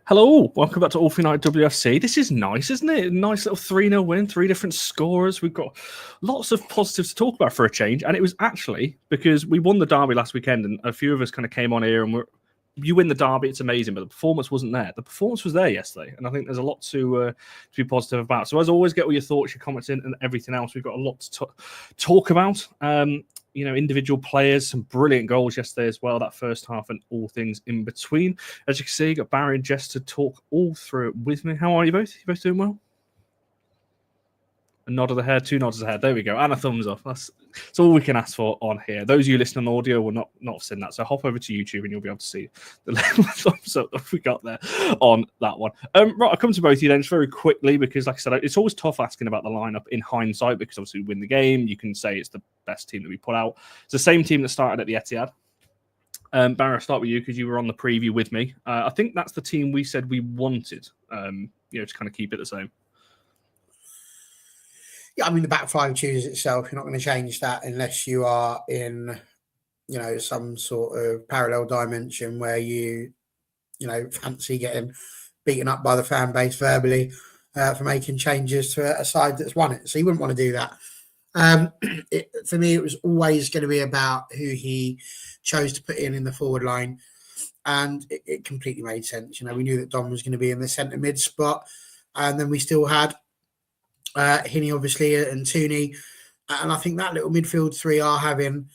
Hello, welcome back to All For United WFC. This is nice, isn't it? Nice little 3-0 win, 3 different scorers. We've got lots of positives to talk about for a change. And it was actually because we won the derby last weekend and a few of us kind of came on here and you win the derby, it's amazing, but the performance wasn't there. The performance was there yesterday, and I think there's a lot to be positive about. So as always, get all your thoughts, your comments in, and everything else. We've got a lot to talk about. Individual players, some brilliant goals yesterday as well, that first half and all things in between. As you can see, got Barry and Jess to talk all through it with me. How are you both? You both doing well? A nod of the head, 2 nods of the head. There we go. And a thumbs up. That's all we can ask for on here. Those of you listening on audio will not have seen that. So hop over to YouTube and you'll be able to see the little thumbs up that we got there on that one. Right, I'll come to both of you then just very quickly because, like I said, it's always tough asking about the lineup in hindsight because obviously we win the game. You can say it's the best team that we put out. It's the same team that started at the Etihad. Barry, I'll start with you because you were on the preview with me. I think that's the team we said we wanted, to kind of keep it the same. Yeah, I mean, the back five chooses itself. You're not going to change that unless you are in, some sort of parallel dimension where you fancy getting beaten up by the fan base verbally for making changes to a side that's won it. So you wouldn't want to do that. For me, it was always going to be about who he chose to put in the forward line. And it completely made sense. We knew that Dom was going to be in the centre mid spot. And then we still had Hinny, obviously, and Toone. And I think that little midfield three are having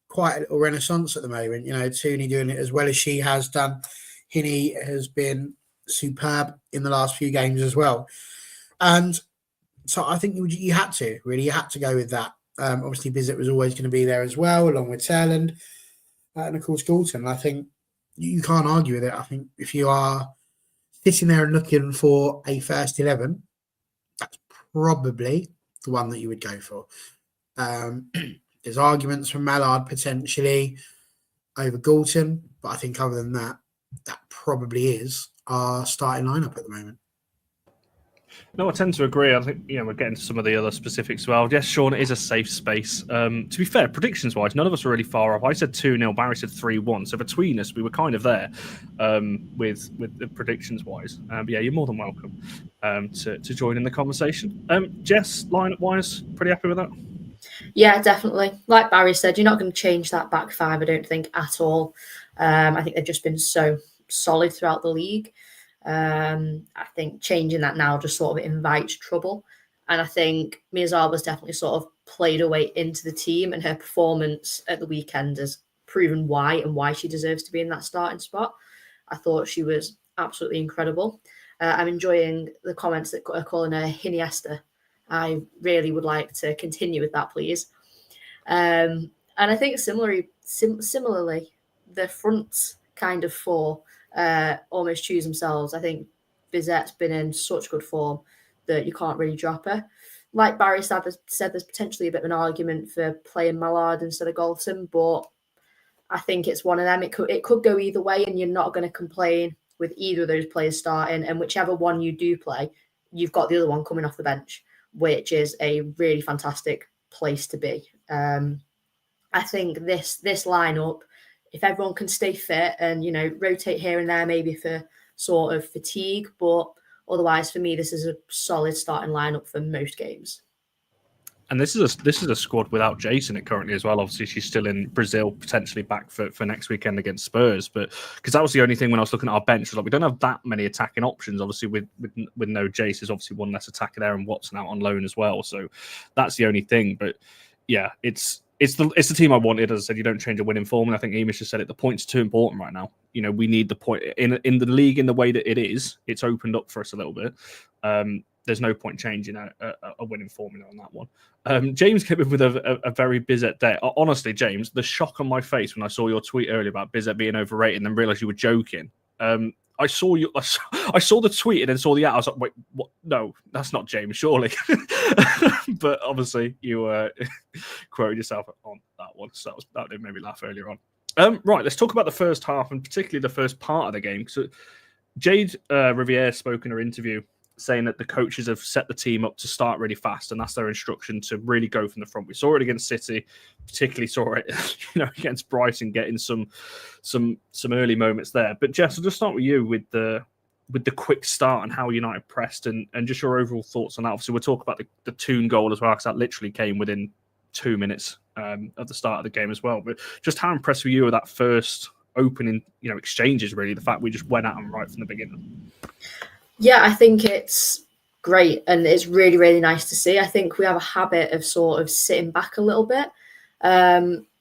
quite a little renaissance at the moment. Toone doing it as well as she has done. Hinny has been superb in the last few games as well. And so I think you had to go with that. Obviously, Bizet was always going to be there as well, along with Terland. And of course, Galton. I think you can't argue with it. I think if you are sitting there and looking for a first 11, that's probably the one that you would go for. There's arguments from Mallard potentially over Galton, but I think other than that, that probably is our starting lineup at the moment. No, I tend to agree. I think, we're getting to some of the other specifics as well. Yes, Sean, it is a safe space. To be fair, predictions-wise, none of us were really far off. I said 2-0, Barry said 3-1. So between us, we were kind of there with the predictions-wise. But yeah, you're more than welcome to join in the conversation. Jess, lineup-wise, pretty happy with that? Yeah, definitely. Like Barry said, you're not going to change that back five, I don't think, at all. I think they've just been so solid throughout the league. I think changing that now just sort of invites trouble. And I think Miyazawa's definitely sort of played her way into the team, and her performance at the weekend has proven why she deserves to be in that starting spot. I thought she was absolutely incredible. I'm enjoying the comments that are calling her Hiniesta. I really would like to continue with that, please. And I think similarly, the front kind of four almost choose themselves. I think Bizet's been in such good form that you can't really drop her. Like Barry said, there's potentially a bit of an argument for playing Mallard instead of Galton, but I think it's one of them. It could go either way, and you're not going to complain with either of those players starting. And whichever one you do play, you've got the other one coming off the bench, which is a really fantastic place to be. I think this lineup, if everyone can stay fit and, rotate here and there, maybe for sort of fatigue, but otherwise for me, this is a solid starting lineup for most games. And this is a squad without Jason it currently as well. Obviously, she's still in Brazil, potentially back for next weekend against Spurs. But because that was the only thing when I was looking at our bench, was like we don't have that many attacking options. Obviously, with no Jace, there's obviously one less attacker there, and Watson out on loan as well. So that's the only thing. But yeah, it's the team I wanted. As I said, you don't change a winning form, and I think Emish just said it. The point's too important right now. We need the point in the league in the way that it is. It's opened up for us a little bit. There's no point changing a winning formula on that one. James came in with a very Bizet day. Honestly, James, the shock on my face when I saw your tweet earlier about Bizet being overrated and then realised you were joking. I saw the tweet and then saw the ad. I was like, wait, what? No, that's not James, surely. But obviously, you quoted yourself on that one. So that did make me laugh earlier on. Right, let's talk about the first half and particularly the first part of the game. So Jade Riviere spoke in her interview saying that the coaches have set the team up to start really fast, and that's their instruction to really go from the front. We saw it against City, particularly saw it, against Brighton, getting some early moments there. But Jess, I'll just start with you with the with the quick start and how United pressed, and just your overall thoughts on that. Obviously, we'll talk about the Toone goal as well, because that literally came within 2 minutes of the start of the game as well. But just how impressed were you with that first opening, exchanges, really, the fact we just went at them right from the beginning? Yeah, I think it's great, and it's really, really nice to see. I think we have a habit of sort of sitting back a little bit.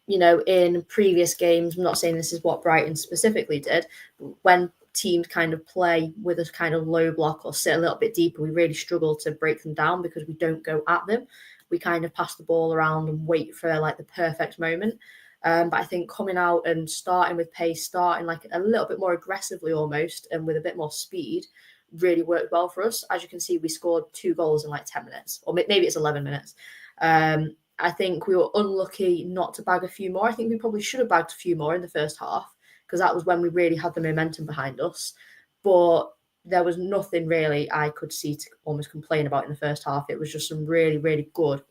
In previous games, I'm not saying this is what Brighton specifically did, but when teams kind of play with a kind of low block or sit a little bit deeper, we really struggle to break them down because we don't go at them. We kind of pass the ball around and wait for like the perfect moment. But I think coming out and starting with pace, starting like a little bit more aggressively almost, and with a bit more speed, really worked well for us. As you can see, we scored 2 goals in like 10 minutes, or maybe it's 11 minutes. I think we were unlucky not to bag a few more. I think we probably should have bagged a few more in the first half, because that was when we really had the momentum behind us. But there was nothing really I could see to almost complain about in the first half. It was just some really, really good,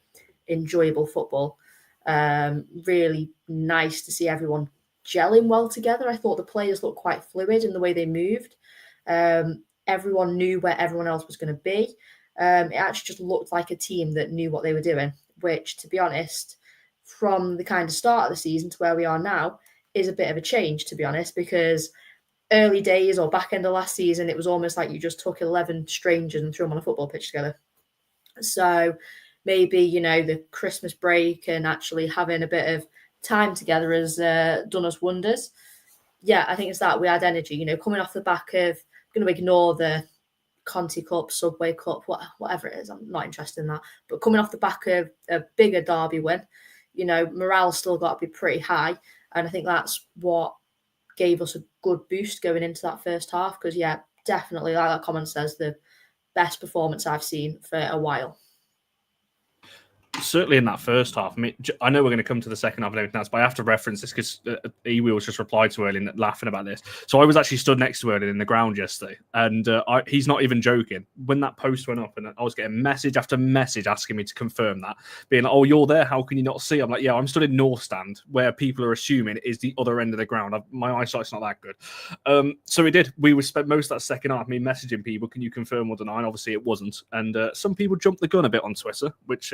enjoyable football. Really nice to see everyone gelling well together. I thought the players looked quite fluid in the way they moved. Everyone knew where everyone else was going to be. It actually just looked like a team that knew what they were doing, which, to be honest, from the kind of start of the season to where we are now, is a bit of a change, to be honest, because early days or back end of last season, it was almost like you just took 11 strangers and threw them on a football pitch together. So maybe, the Christmas break and actually having a bit of time together has done us wonders. Yeah, I think it's that we had energy, coming off the back of, going to ignore the Conti Cup, Subway Cup, whatever it is. I'm not interested in that. But coming off the back of a bigger derby win, morale's still got to be pretty high. And I think that's what gave us a good boost going into that first half. Because, yeah, definitely, like that comment says, the best performance I've seen for a while. Certainly in that first half. I mean, I know we're going to come to the second half and everything else, but I have to reference this because E-Wheels just replied to Erling laughing about this. So I was actually stood next to Erling in the ground yesterday, and he's not even joking. When that post went up, and I was getting message after message asking me to confirm that, being like, "Oh, you're there? How can you not see?" I'm like, "Yeah, I'm stood in North Stand, where people are assuming it is the other end of the ground. My eyesight's not that good." So we did. We spent most of that second half me messaging people, "Can you confirm or deny?" And obviously it wasn't. And some people jumped the gun a bit on Twitter, which...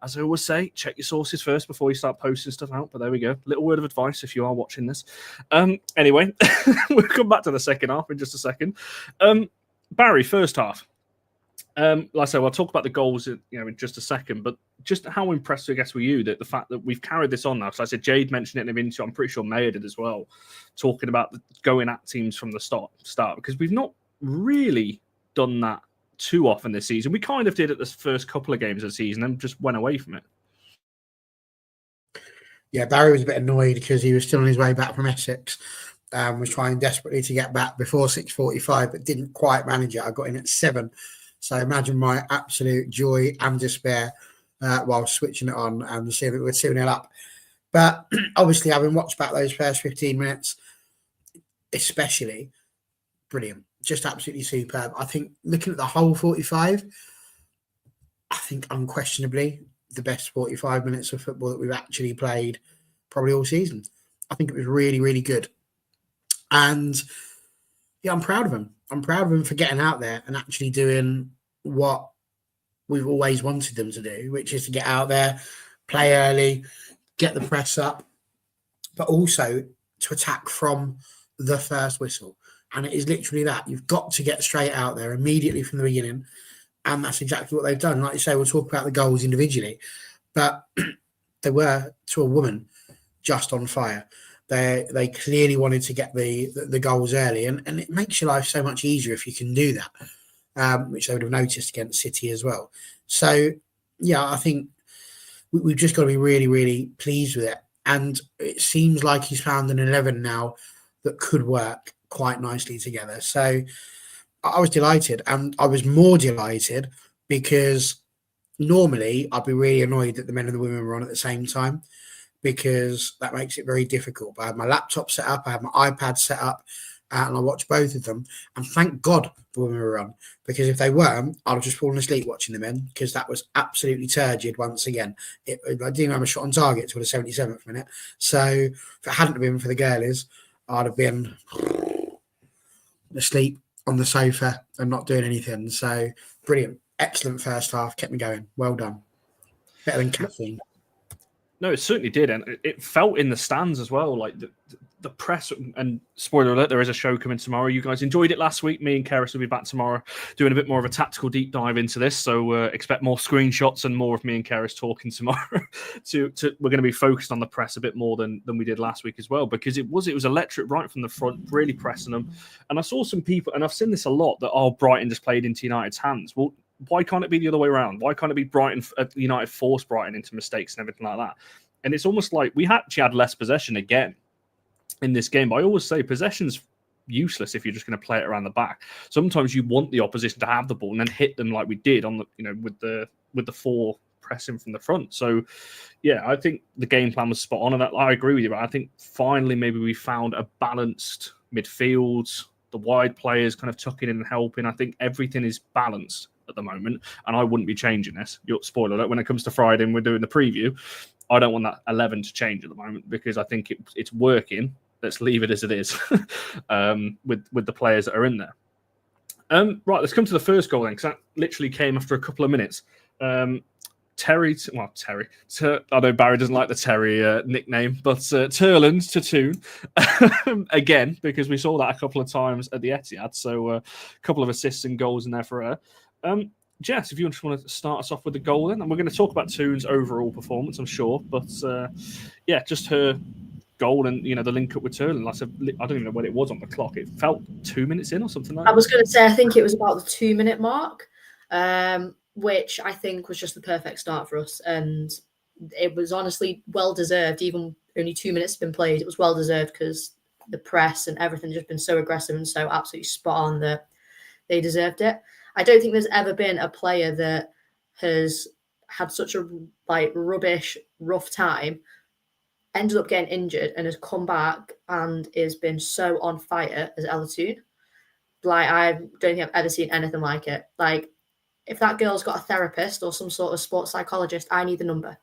as I always say, check your sources first before you start posting stuff out. But there we go. Little word of advice if you are watching this. Anyway, we'll come back to the second half in just a second. Barry, first half. Like I said, I'll talk about the goals in just a second. But just how impressed, I guess, were you that the fact that we've carried this on now? So I said Jade mentioned it in an interview. I'm pretty sure Maya did as well, talking about going at teams from the start because we've not really done that too often this season. We kind of did it the first couple of games of the season and just went away from it. Yeah, Barry was a bit annoyed because he was still on his way back from Essex. Was trying desperately to get back before 6:45, but didn't quite manage it. I got in at 7. So imagine my absolute joy and despair while switching it on and seeing it we're 2-0 up. But obviously, having watched back those first 15 minutes, especially, brilliant. Just absolutely superb. I think looking at the whole 45, I think unquestionably the best 45 minutes of football that we've actually played probably all season. I think it was really, really good. And yeah, I'm proud of him. I'm proud of him for getting out there and actually doing what we've always wanted them to do, which is to get out there, play early, get the press up, but also to attack from the first whistle. And it is literally that. You've got to get straight out there immediately from the beginning. And that's exactly what they've done. Like you say, we'll talk about the goals individually. But they were, to a woman, just on fire. They clearly wanted to get the goals early. And it makes your life so much easier if you can do that, which they would have noticed against City as well. So, yeah, I think we've just got to be really, really pleased with it. And it seems like he's found an 11 now that could work quite nicely together. So I was delighted, and I was more delighted because normally I'd be really annoyed that the men and the women were on at the same time because that makes it very difficult. But I had my laptop set up, I had my iPad set up, and I watched both of them. And thank God the women were on, because if they weren't, I'd have just fallen asleep watching the men because that was absolutely turgid once again. I didn't have a shot on target until the 77th minute. So if it hadn't been for the girlies, I'd have been asleep on the sofa and not doing anything. So brilliant, excellent first half, kept me going. Well done, better than caffeine. No, it certainly did, and it felt in the stands as well. Like the press, and spoiler alert, there is a show coming tomorrow. You guys enjoyed it last week. Me and Keris will be back tomorrow doing a bit more of a tactical deep dive into this. So expect more screenshots and more of me and Keris talking tomorrow. We're going to be focused on the press a bit more than we did last week as well, because it was electric right from the front, really pressing them. And I saw some people, and I've seen this a lot, that Brighton just played into United's hands. Well, why can't it be the other way around? Why can't it be Brighton, United force Brighton into mistakes and everything like that? And it's almost like we actually had less possession again in this game. But I always say possession's useless if you're just going to play it around the back. Sometimes you want the opposition to have the ball and then hit them like we did on the with the four pressing from the front. So yeah, I think the game plan was spot on, and I agree with you. But I think finally maybe we found a balanced midfield, the wide players kind of tucking in and helping. I think everything is balanced at the moment, and I wouldn't be changing this. Spoiler alert, when it comes to Friday and we're doing the preview, I don't want that 11 to change at the moment, because I think it's working. Let's leave it as it is with the players that are in there. Right, let's come to the first goal then, because that literally came after a couple of minutes. Terry. I know Barry doesn't like the Terry nickname, but Turland to Toone again, because we saw that a couple of times at the Etihad. So a couple of assists and goals in there for her. Jess, if you just want to start us off with the goal then, and we're going to talk about Toone's overall performance, I'm sure, but yeah, just her goal and the link up with Turland. I don't even know when it was on the clock. It felt 2 minutes in or something like that. I was going to say, I think it was about the 2 minute mark, which I think was just the perfect start for us, and it was honestly well deserved. Even only 2 minutes have been played, it was well deserved, because the press and everything just been so aggressive and so absolutely spot on that they deserved it. I don't think there's ever been a player that has had such a rubbish, rough time, ended up getting injured, and has come back and has been so on fire as Ella Toone. I don't think I've ever seen anything like it. If that girl's got a therapist or some sort of sports psychologist, I need the number.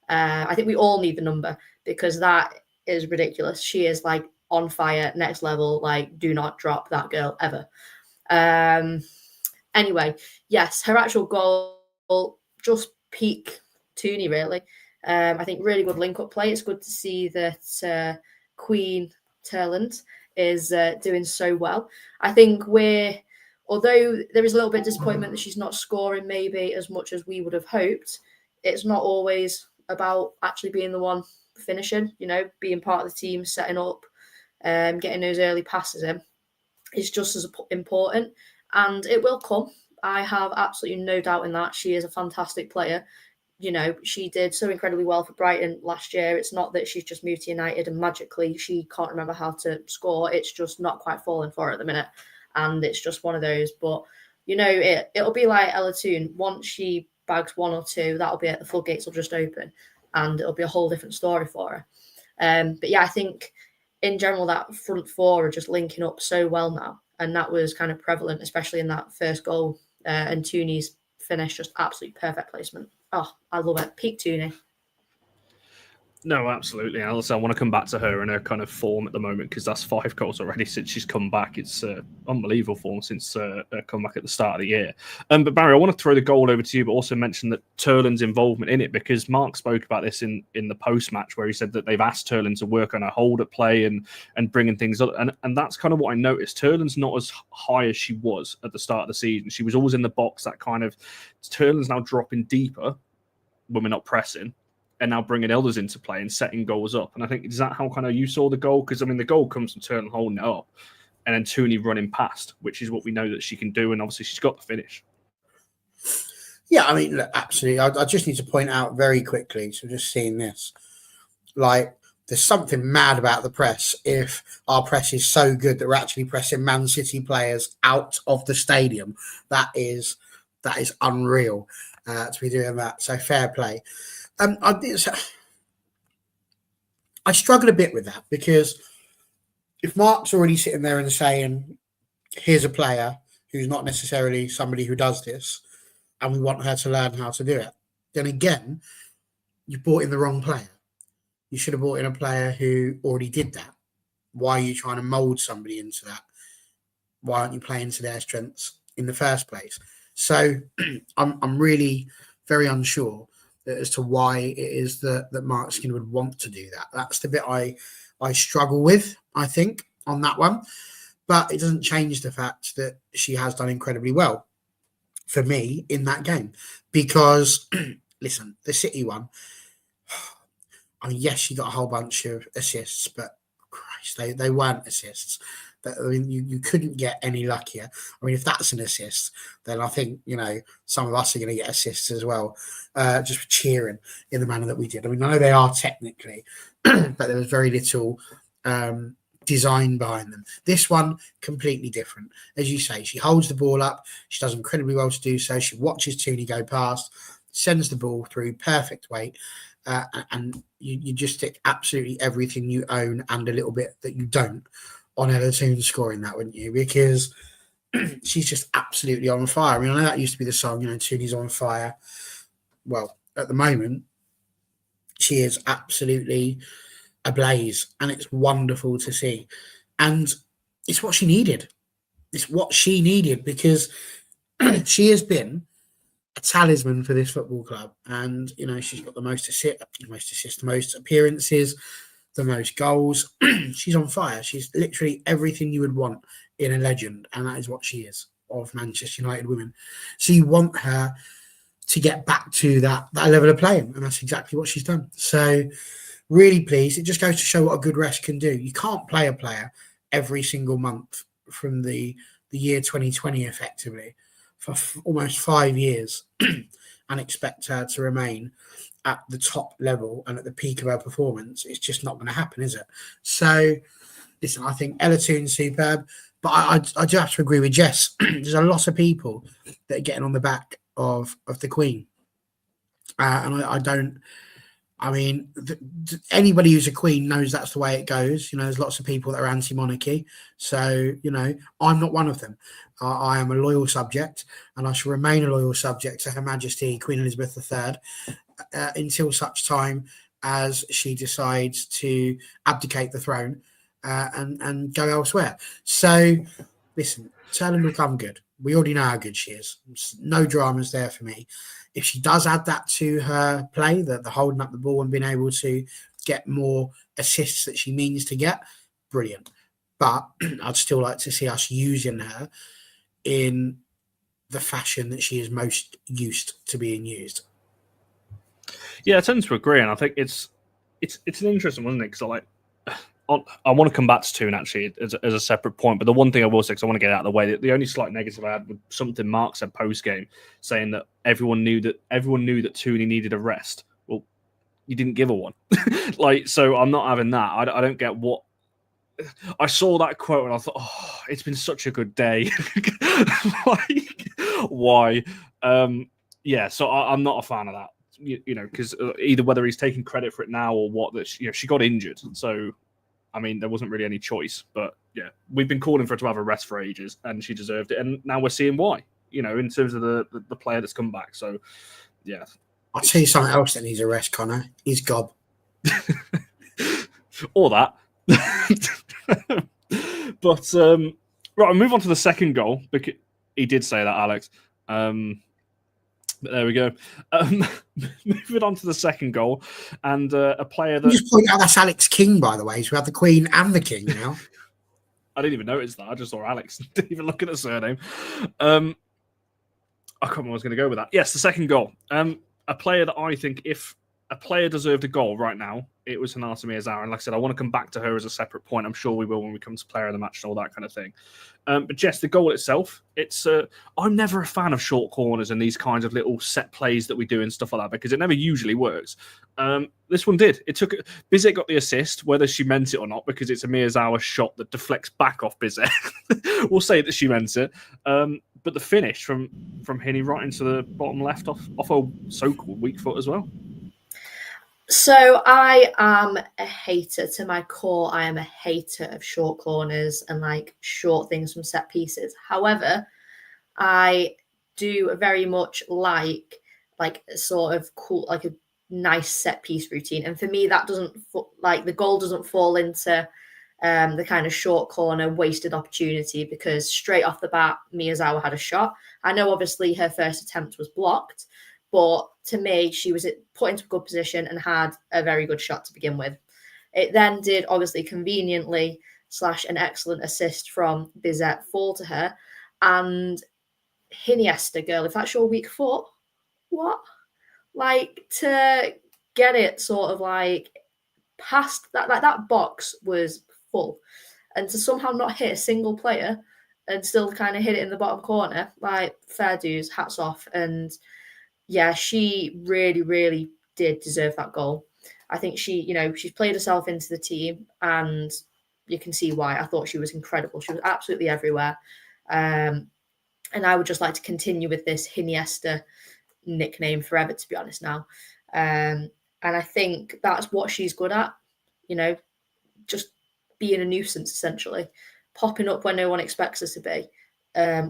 I think we all need the number, because that is ridiculous. She is on fire, next level. Do not drop that girl ever. Anyway, yes, her actual goal, just peak Toone, really. I think really good link-up play. It's good to see that Queen Turland is doing so well. I think although there is a little bit of disappointment that she's not scoring maybe as much as we would have hoped, it's not always about actually being the one finishing, being part of the team, setting up, getting those early passes in is just as important, and it will come. I have absolutely no doubt in that. She is a fantastic player. She did so incredibly well for Brighton last year. It's not that she's just moved to United and magically she can't remember how to score. It's just not quite falling for her at the minute. And it's just one of those. But, it'll be like Ella Toone. Once she bags one or two, that'll be it. The floodgates will just open and it'll be a whole different story for her. But yeah, I think in general, that front four are just linking up so well now. And that was kind of prevalent, especially in that first goal. And Toone's finish, just absolutely perfect placement. Oh, I love it. Peak Toone. No, absolutely. And also, I want to come back to her and her kind of form at the moment, because that's 5 goals already since she's come back. It's unbelievable form since her comeback at the start of the year. But Barry, I want to throw the goal over to you, but also mention that Turland's involvement in it, because Mark spoke about this in the post-match, where he said that they've asked Turland to work on her hold at play and bringing things up. And that's kind of what I noticed. Turland's not as high as she was at the start of the season. She was always in the box. That kind of Turland's now dropping deeper when we're not pressing, and now bringing others into play and setting goals up. And I think, is that how kind of you saw the goal? Because, the goal comes from Turland holding it up and then Toone running past, which is what we know that she can do. And obviously she's got the finish. Yeah, look, absolutely. I just need to point out very quickly, so just seeing this, there's something mad about the press if our press is so good that we're actually pressing Man City players out of the stadium. That is unreal to be doing that. So fair play. I struggle a bit with that, because if Mark's already sitting there and saying, here's a player who's not necessarily somebody who does this, and we want her to learn how to do it, then again, you brought in the wrong player. You should have brought in a player who already did that. Why are you trying to mould somebody into that? why aren't you playing to their strengths in the first place? So I'm really very unsure as to why it is that Mark Skinner would want to do that. That's the bit I struggle with, I think, on that one. But it doesn't change the fact that she has done incredibly well for me in that game. Because, listen, the City one, I mean, yes, she got a whole bunch of assists, but Christ, they weren't assists. I mean, you couldn't get any luckier. I mean, if that's an assist, then I think, some of us are going to get assists as well, just for cheering in the manner that we did. I mean, I know they are technically, but there was very little design behind them. This one, completely different. As you say, she holds the ball up. She does incredibly well to do so. She watches Toone go past, sends the ball through, perfect weight. And you just stick absolutely everything you own and a little bit that you don't on Ella Toone scoring that, wouldn't you? Because she's just absolutely on fire. I mean, I know that used to be the song, Toone's on fire. Well, at the moment, she is absolutely ablaze, and it's wonderful to see. And it's what she needed. It's what she needed, because she has been a talisman for this football club. And, she's got the most assists, the most appearances, the most goals. She's on fire. She's literally everything you would want in a legend, and that is what she is of Manchester United women. So you want her to get back to that level of playing, and that's exactly what she's done. So really pleased. It just goes to show what a good rest can do. You can't play a player every single month from the year 2020 effectively for almost 5 years and expect her to remain at the top level and at the peak of her performance. It's just not going to happen, is it? So, listen, I think Ella Toone's superb, but I do have to agree with Jess. There's a lot of people that are getting on the back of the Queen. And I don't... I mean, anybody who's a queen knows that's the way it goes. There's lots of people that are anti-monarchy. So, I'm not one of them. I am a loyal subject, and I shall remain a loyal subject to Her Majesty Queen Elizabeth III until such time as she decides to abdicate the throne and go elsewhere. So, listen, Turner will come good. We already know how good she is. No dramas there for me. If she does add that to her play, the holding up the ball and being able to get more assists that she means to get, brilliant. But I'd still like to see us using her in the fashion that she is most used to being used. Yeah, I tend to agree, and I think it's an interesting one, isn't it? Because I want to come back to Toone actually as a separate point, but the one thing I will say, because I want to get out of the way, the only slight negative I had was something Mark said post game, saying that everyone knew that Toone needed a rest. Well, you didn't give her one, so I'm not having that. I don't get what. I saw that quote and I thought, oh, it's been such a good day. Why? Yeah, so I'm not a fan of that. Because either whether he's taking credit for it now or what, that she got injured, so. I mean, there wasn't really any choice, but yeah, we've been calling for her to have a rest for ages, and she deserved it. And now we're seeing why, in terms of the player that's come back. So, yeah. I'll tell you something else that needs a rest, Connor. He's gob. Or that. But, right, I'll move on to the second goal, because he did say that, Alex. But there we go. Moving on to the second goal, and a player that... Just point out that's Alex King, by the way. So we have the Queen and the King now. I didn't even notice that. I just saw Alex. Didn't even look at the surname. I can't remember where I was going to go with that. Yes, the second goal. A player that I think, if a player deserved a goal right now, it was Hinata Miyazawa. And like I said, I want to come back to her as a separate point. I'm sure we will when we come to player of the match and all that kind of thing. But Jess, the goal itself, I'm never a fan of short corners and these kinds of little set plays that we do and stuff like that, because it never usually works. This one did. Bizet got the assist, whether she meant it or not, because it's a Miyazawa shot that deflects back off Bizet. We'll say that she meant it. But the finish from Hinny right into the bottom left off a so-called weak foot as well. So I am a hater to my core. I am a hater of short corners and short things from set pieces. However, I do very much like sort of cool, like a nice set piece routine. And for me, that doesn't the goal doesn't fall into the kind of short corner wasted opportunity, because straight off the bat, Miyazawa had a shot. I know obviously her first attempt was blocked, but to me, she was put into a good position and had a very good shot to begin with. It then did obviously conveniently / an excellent assist from Bizet fall to her. And Hinata, girl, if that's your weak foot, what? Like, to get it sort of like past that, like that box was full, and to somehow not hit a single player and still kind of hit it in the bottom corner, like, fair dues, hats off. And yeah, she really, really did deserve that goal. I think she's played herself into the team, and you can see why. I thought she was incredible. She was absolutely everywhere. And I would just like to continue with this Hinata nickname forever, to be honest now. And I think that's what she's good at, just being a nuisance, essentially, popping up when no one expects her to be,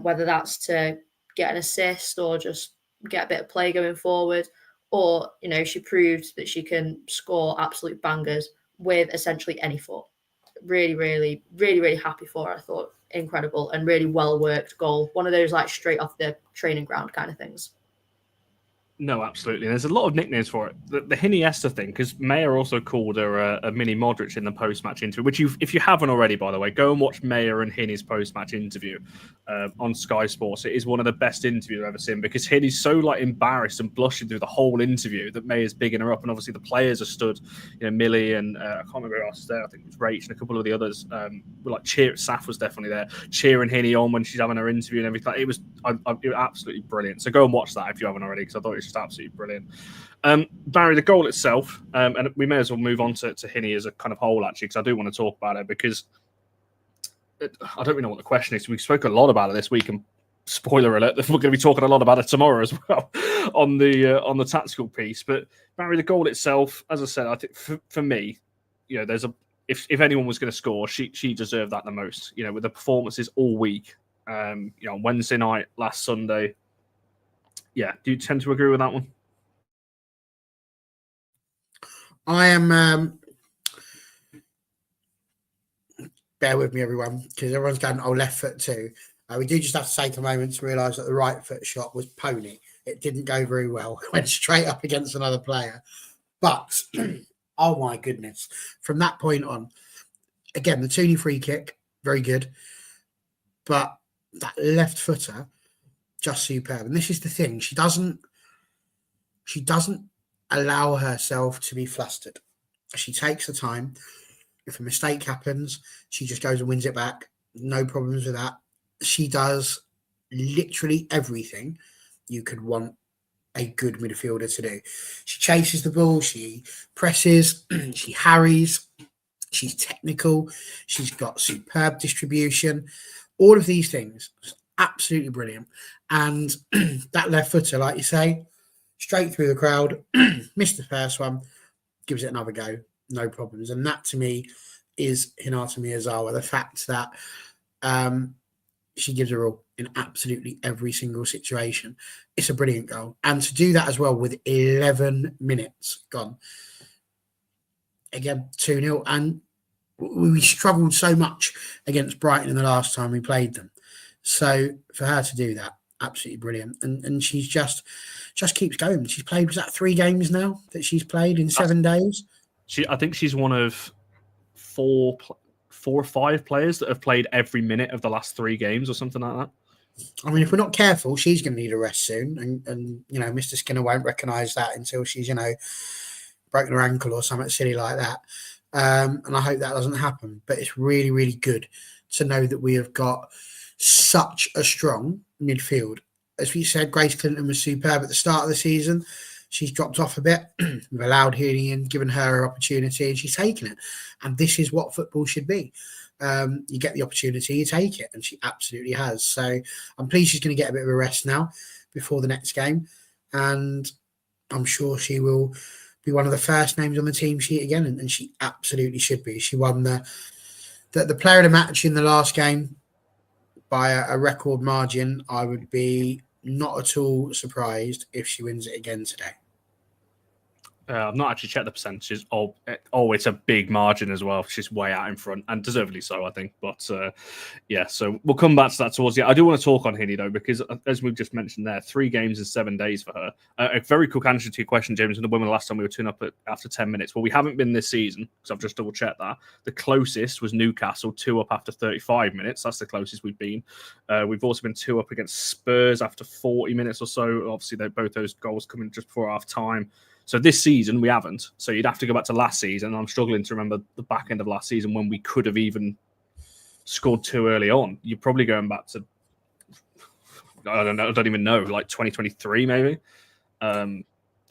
whether that's to get an assist or just get a bit of play going forward, or, she proved that she can score absolute bangers with essentially any foot. Really, really, really, really happy for her. I thought incredible and really well worked goal. One of those like straight off the training ground kind of things. No, absolutely. And there's a lot of nicknames for it. The Hinata thing, because Mayer also called her a mini Modric in the post-match interview, which if you haven't already, by the way, go and watch Mayer and Hinny's post-match interview on Sky Sports. It is one of the best interviews I've ever seen, because Hinny's so like embarrassed and blushing through the whole interview that Mayer's bigging her up. And obviously the players are stood, Millie and I can't remember who else was there. I think it was Rach and a couple of the others. Were like Saf was definitely there, cheering Hinny on when she's having her interview and everything. It was absolutely brilliant. So go and watch that if you haven't already, because I thought it was just absolutely brilliant. Barry, the goal itself, and we may as well move on to Hinny as a kind of whole, actually, because I do want to talk about it, because I don't really know what the question is. We spoke a lot about it this week, and spoiler alert, we're going to be talking a lot about it tomorrow as well on the tactical piece. But Barry, the goal itself, as I said, I think for me, there's if anyone was going to score, she deserved that the most. With the performances all week, on Wednesday night, last Sunday. Yeah, do you tend to agree with that one? I am. Bear with me, everyone, because everyone's going, left foot too. We do just have to take a moment to realise that the right foot shot was pony. It didn't go very well. It went straight up against another player. But, oh my goodness. From that point on, again, the Toone free kick, very good. But that left footer, just superb. And this is the thing. She doesn't allow herself to be flustered. She takes the time. If a mistake happens, she just goes and wins it back. No problems with that. She does literally everything you could want a good midfielder to do. She chases the ball. She presses. She harries. She's technical. She's got superb distribution. All of these things, absolutely brilliant. And that left footer, like you say, straight through the crowd, missed the first one, gives it another go, no problems. And that to me is Hinata Miyazawa, the fact that she gives her all in absolutely every single situation. It's a brilliant goal. And to do that as well with 11 minutes gone. Again, 2-0. And we struggled so much against Brighton in the last time we played them. So for her to do that, absolutely brilliant. And she's just keeps going. She's played, was that 3 games now that she's played in 7 days? I think she's one of 4 or 5 players that have played every minute of the last 3 games or something like that. I mean, if we're not careful, she's going to need a rest soon. And Mr. Skinner won't recognise that until she's, broken her ankle or something silly like that. And I hope that doesn't happen. But it's really, really good to know that we have got such a strong midfield. As we said, Grace Clinton was superb at the start of the season. She's dropped off a bit. We've allowed Healy in, given her her opportunity, and she's taken it. And this is what football should be. You get the opportunity, you take it, and she absolutely has. So I'm pleased she's going to get a bit of a rest now before the next game. And I'm sure she will be one of the first names on the team sheet again, and she absolutely should be. She won the player of the match in the last game by a record margin. I would be not at all surprised if she wins it again today. I've not actually checked the percentages. Oh, it's a big margin as well. She's way out in front, and deservedly so, I think. But yeah, so we'll come back to that towards the end. I do want to talk on Hinny, though, because as we've just mentioned there, 3 games in 7 days for her. A very quick answer to your question, James, and the women last time we were 2 up after 10 minutes. Well, we haven't been this season, because I've just double-checked that. The closest was Newcastle, 2 up after 35 minutes. That's the closest we've been. We've also been 2 up against Spurs after 40 minutes or so. Obviously, both those goals coming just before half-time. So this season, we haven't. So you'd have to go back to last season. I'm struggling to remember the back end of last season when we could have even scored 2 early on. You're probably going back to, I don't know, I don't even know, like 2023 maybe on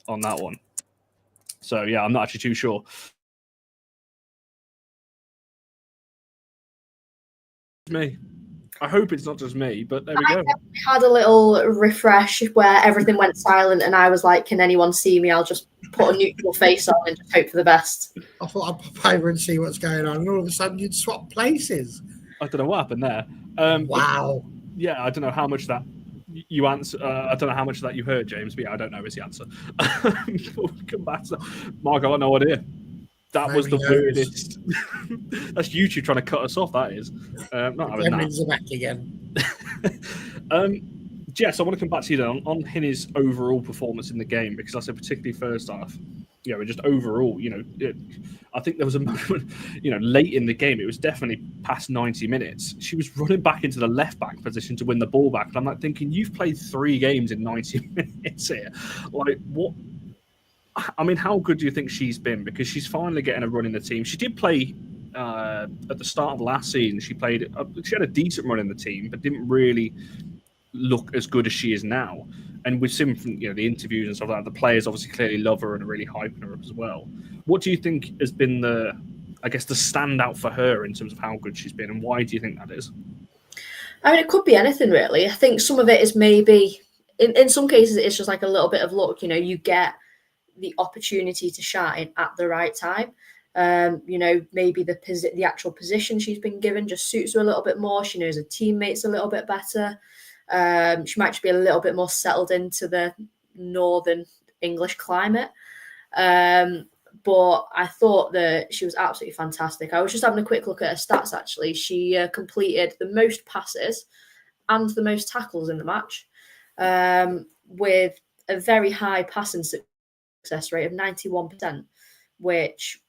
that one. So yeah, I'm not actually too sure. Me. I hope it's not just me, but there we go. I had a little refresh where everything went silent and I was like, can anyone see me? I'll just put a neutral face on and just hope for the best. I thought I'd pop over and see what's going on, and all of a sudden you'd swap places. I don't know what happened there. Wow. Yeah, I don't know how much that you answer. I don't know how much of that you heard, James, but yeah, I don't know is the answer. We'll come back to that. Mark, I got no idea. That was the weirdest. That's YouTube trying to cut us off. That is. Not having that. Back again. Jess, I want to come back to you then on Hinny's overall performance in the game, because I said particularly first half. Just overall, I think there was a moment, late in the game. It was definitely past 90 minutes. She was running back into the left back position to win the ball back, and I'm like thinking, you've played 3 games in 90 minutes here. Like what? I mean, how good do you think she's been? Because she's finally getting a run in the team. She did play at the start of last season. She had a decent run in the team, but didn't really look as good as she is now. And we've seen from the interviews and stuff like that, the players obviously clearly love her and are really hyping her up as well. What do you think has been the standout for her in terms of how good she's been, and why do you think that is? I mean, it could be anything really. I think some of it is maybe in some cases it's just like a little bit of luck. You get the opportunity to shine at the right time. Maybe the actual position she's been given just suits her a little bit more. She knows her teammates a little bit better. She might just be a little bit more settled into the northern English climate. But I thought that she was absolutely fantastic. I was just having a quick look at her stats, actually. She completed the most passes and the most tackles in the match, with a very high passing success rate of 91%, which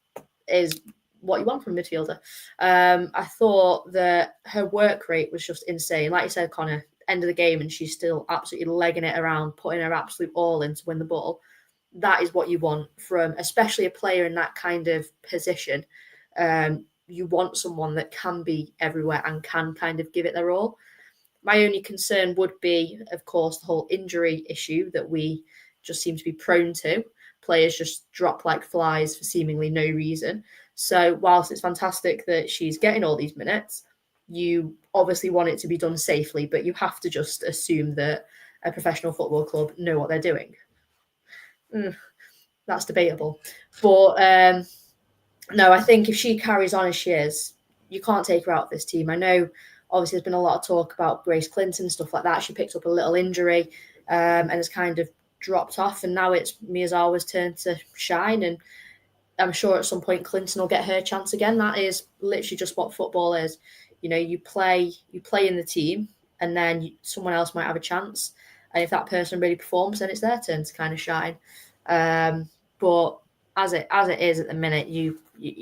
is what you want from a midfielder. I thought that her work rate was just insane. Like you said, Connor, end of the game, and she's still absolutely legging it around, putting her absolute all in to win the ball. That is what you want from, especially a player in that kind of position. You want someone that can be everywhere and can kind of give it their all. My only concern would be, of course, the whole injury issue that we just seem to be prone to. Players just drop like flies for seemingly no reason. So whilst it's fantastic that she's getting all these minutes, you obviously want it to be done safely, but you have to just assume that a professional football club know what they're doing. That's debatable. But no, I think if she carries on as she is, you can't take her out of this team. I know obviously there's been a lot of talk about Grace Clinton, stuff like that. She picked up a little injury and has kind of dropped off, and now it's Miyazawa's turn to shine, and I'm sure at some point Clinton will get her chance again. That is literally just what football is. You play in the team, and then someone else might have a chance, and if that person really performs, then it's their turn to kind of shine. But as it is at the minute, you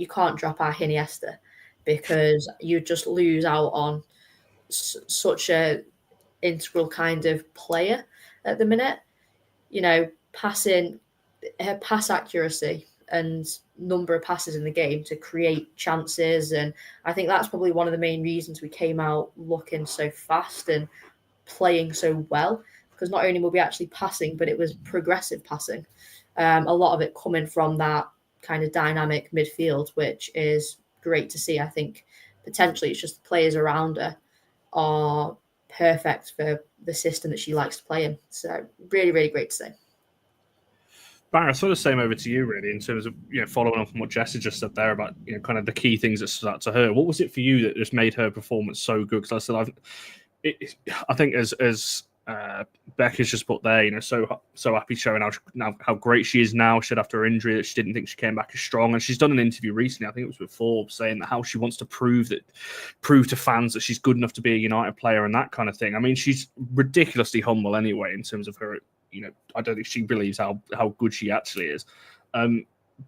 can't drop our Hinata, because you just lose out on such a integral kind of player at the minute. Passing, her pass accuracy and number of passes in the game to create chances, and I think that's probably one of the main reasons we came out looking so fast and playing so well, because not only were we actually passing, but it was progressive passing. A lot of it coming from that kind of dynamic midfield, which is great to see. I think potentially it's just the players around her are perfect for the system that she likes to play in. So really, really great to see. Barry, I sort of same over to you, really, in terms of following on from what Jess had just said there about kind of the key things that stood out to her. What was it for you that just made her performance so good? Because I said I think as Becca's just put there, so happy showing how great she is now. She said after her injury that she didn't think she came back as strong, and she's done an interview recently, I think it was with Forbes, saying that how she wants to prove to fans that she's good enough to be a United player and that kind of thing. I mean, she's ridiculously humble anyway in terms of her. I don't think she believes how good she actually is.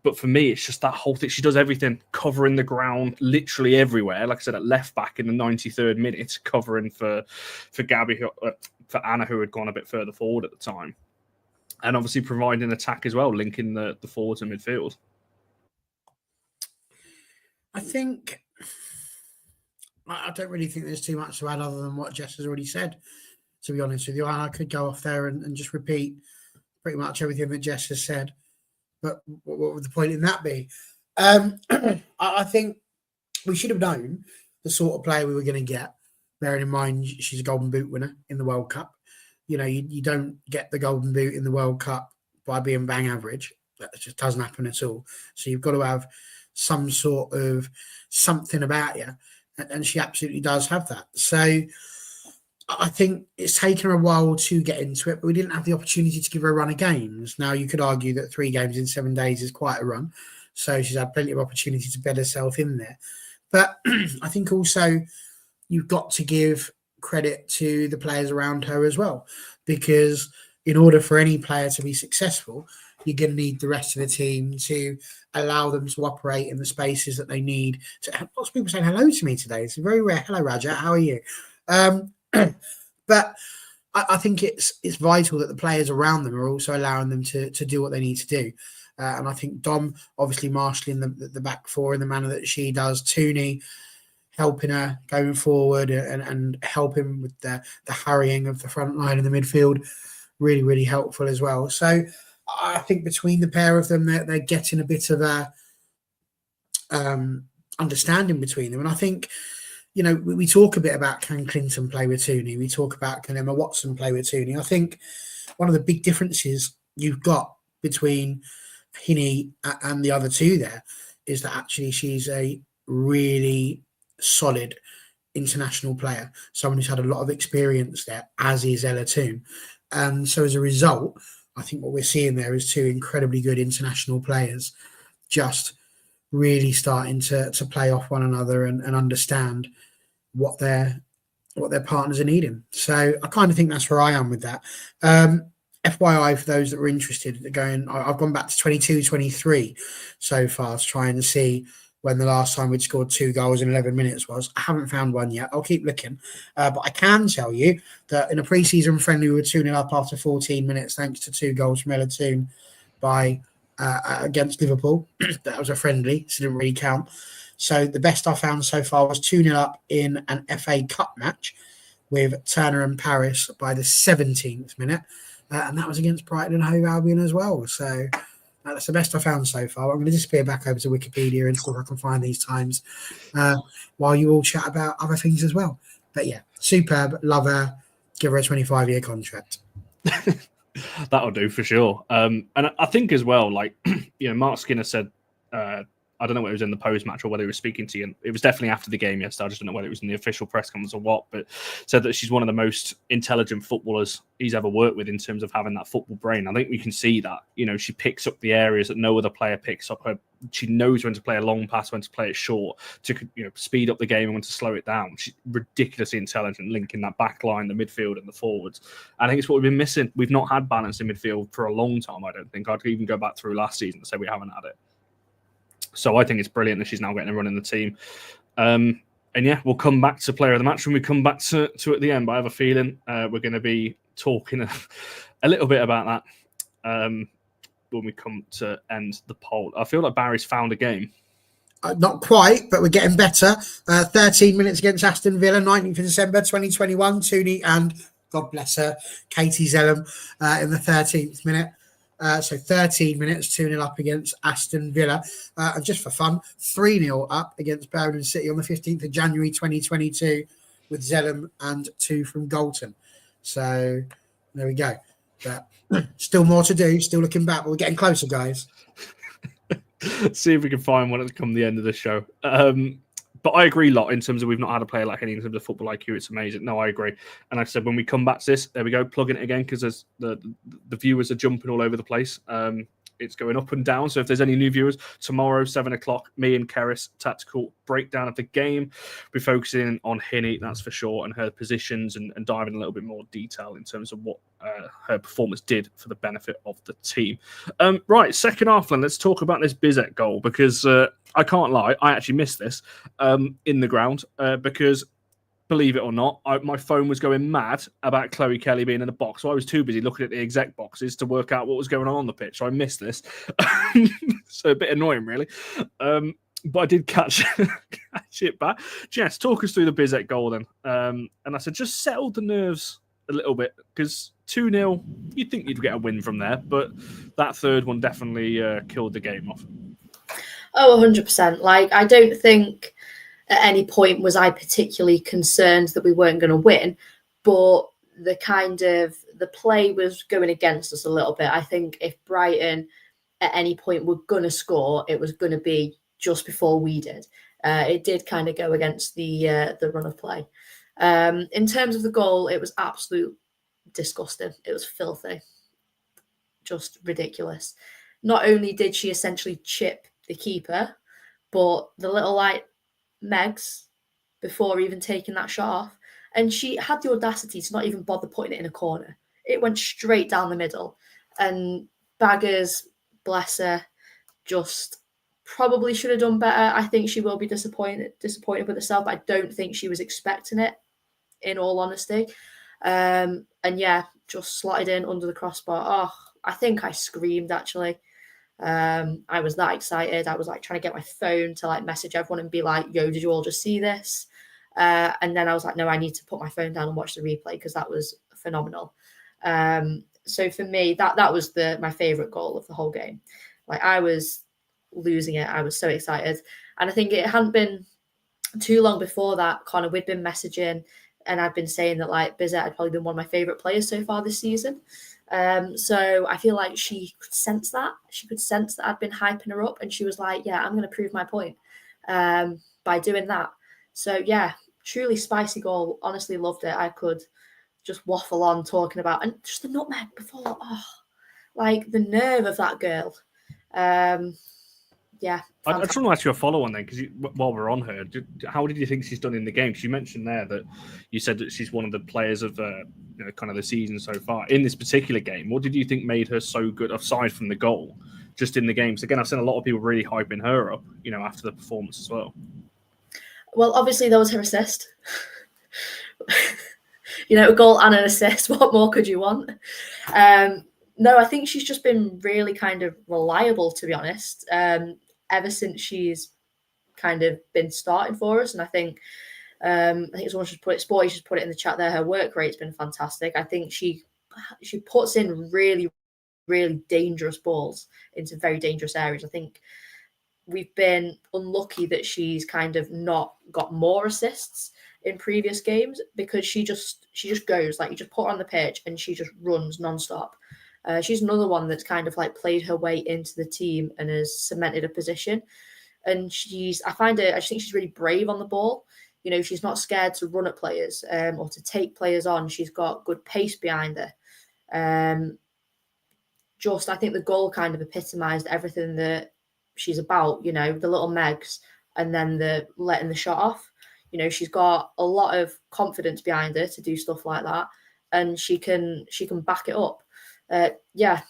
But for me, it's just that whole thing. She does everything, covering the ground literally everywhere. Like I said, at left back in the 93rd minute, covering for Gabby, for Anna, who had gone a bit further forward at the time. And obviously providing attack as well, linking the forwards and midfield. I don't really think there's too much to add other than what Jess has already said, to be honest with you. And I could go off there and just repeat pretty much everything that Jess has said. But what would the point in that be? I think we should have known the sort of player we were going to get, bearing in mind she's a Golden Boot winner in the World Cup. You don't get the Golden Boot in the World Cup by being bang average. That just doesn't happen at all. So you've got to have some sort of something about you. And she absolutely does have that. So I think it's taken her a while to get into it, but we didn't have the opportunity to give her a run of games. Now, you could argue that 3 games in 7 days is quite a run. So she's had plenty of opportunity to bed herself in there. But I think also you've got to give credit to the players around her as well, because in order for any player to be successful, you're going to need the rest of the team to allow them to operate in the spaces that they need. Lots of people saying hello to me today. It's very rare. Hello, Raja. How are you? But I think it's vital that the players around them are also allowing them to do what they need to do. And I think Dom obviously marshalling the back four in the manner that she does, Toone helping her going forward and helping with the hurrying of the front line of the midfield, really, really helpful as well. So I think between the pair of them, they're getting a bit of a understanding between them. And I think, we talk a bit about can Clinton play with Toone. We talk about can Emma Watson play with Toone. I think one of the big differences you've got between Hinny and the other two there is that actually she's a really solid international player, someone who's had a lot of experience there, as is Ella Toone. And so as a result, I think what we're seeing there is 2 incredibly good international players just really starting to play off one another and understand what their partners are needing. So I kind of think that's where I am with that. FYI, for those that were interested, I've gone back to 22-23 so far to try and see when the last time we'd scored 2 goals in 11 minutes was. I haven't found one yet. I'll keep looking. But I can tell you that in a pre-season friendly, we were 2-0 up after 14 minutes, thanks to 2 goals from Ella Toone against Liverpool. That was a friendly, so it didn't really count. So the best I found so far was 2-0 up in an FA Cup match with Turner and Paris by the 17th minute. And that was against Brighton and Hove Albion as well. So that's the best I found so far. I'm going to disappear back over to Wikipedia and see if I can find these times while you all chat about other things as well. But yeah, superb. Love her. Give her a 25-year contract. That'll do for sure. And I think as well, Mark Skinner said, I don't know whether it was in the post-match or whether he was speaking to you. And it was definitely after the game yesterday. I just don't know whether it was in the official press conference or what, but said that she's one of the most intelligent footballers he's ever worked with in terms of having that football brain. I think we can see that. She picks up the areas that no other player picks up. She knows when to play a long pass, when to play it short, to speed up the game and when to slow it down. She's ridiculously intelligent, linking that back line, the midfield and the forwards. I think it's what we've been missing. We've not had balance in midfield for a long time, I don't think. I'd even go back through last season and say we haven't had it. So I think it's brilliant that she's now getting a run in the team. And yeah, we'll come back to player of the match when we come back to at the end. But I have a feeling we're going to be talking a little bit about that when we come to end the poll. I feel like Barry's found a game. Not quite, but we're getting better. 13 minutes against Aston Villa, 19th of December 2021. Toone and, God bless her, Katie Zellum in the 13th minute. So 13 minutes, 2-0 up against Aston Villa. And just for fun, 3-0 up against Birmingham City on the 15th of January 2022 with Zellum and 2 from Galton. So there we go. But still more to do, still looking back, but we're getting closer, guys. See if we can find one at the end of the show. But I agree a lot in terms of we've not had a player like Henny in terms of football IQ. It's amazing. No, I agree. And I said when we come back to this, there we go, plugging it again because the viewers are jumping all over the place. It's going up and down. So if there's any new viewers, tomorrow, 7 o'clock, me and Keris, tactical breakdown of the game. We're focusing on Henny, that's for sure, and her positions and diving a little bit more detail in terms of what her performance did for the benefit of the team. Right, second half then, let's talk about this Bizet goal because I can't lie, I actually missed this in the ground because believe it or not, my phone was going mad about Chloe Kelly being in the box. So I was too busy looking at the exec boxes to work out what was going on the pitch. So I missed this. So a bit annoying, really. But I did catch it back. Jess, talk us through the Bizet goal then. And I said, just settle the nerves a little bit because 2-0, you'd think you'd get a win from there. But that third one definitely killed the game off. Oh, 100%. Like, I don't think at any point was I particularly concerned that we weren't going to win, but the play was going against us a little bit. I think if Brighton at any point were going to score, it was going to be just before we did. It did kind of go against the run of play. In terms of the goal, it was absolute disgusting. It was filthy, just ridiculous. Not only did she essentially chip the keeper, but the little Megs before even taking that shot off, and she had the audacity to not even bother putting it in a corner. It went straight down the middle, and Baggers, bless her, just probably should have done better. I think she will be disappointed with herself. I don't think she was expecting it, in all honesty. And yeah, just slotted in under the crossbar. Oh, I think I screamed actually. I was that excited. I was like trying to get my phone to like message everyone and be like, yo, did you all just see this? And then I was like, no, I need to put my phone down and watch the replay because that was phenomenal. So for me, that was my favorite goal of the whole game. Like, I was losing it. I was so excited. And I think it hadn't been too long before that, Connor, we'd been messaging and I'd been saying that like Bizet had probably been one of my favorite players so far this season. So I feel like she could sense that. She could sense that I'd been hyping her up, and she was like, yeah, I'm going to prove my point by doing that. So yeah, truly spicy goal. Honestly loved it. I could just waffle on talking about, and just the nutmeg before. Oh, like the nerve of that girl. Yeah. I just want to ask you a follow-on then, because while we're on her, how did you think she's done in the game? Because you mentioned there that you said that she's one of the players of kind of the season so far. In this particular game, what did you think made her so good, aside from the goal, just in the games? Again, I've seen a lot of people really hyping her up, after the performance as well. Well, obviously there was her assist. A goal and an assist. What more could you want? No, I think she's just been really kind of reliable, to be honest. Ever since she's kind of been starting for us. And I think someone should put it, Sporty should put it in the chat there. Her work rate's been fantastic. I think she puts in really, really dangerous balls into very dangerous areas. I think we've been unlucky that she's kind of not got more assists in previous games, because she just goes, like, you just put her on the pitch and she just runs nonstop. She's another one that's kind of like played her way into the team and has cemented a position. And I just think she's really brave on the ball. She's not scared to run at players or to take players on. She's got good pace behind her. I think the goal kind of epitomized everything that she's about, the little Megs, and then the letting the shot off. She's got a lot of confidence behind her to do stuff like that, and she can back it up. Yeah,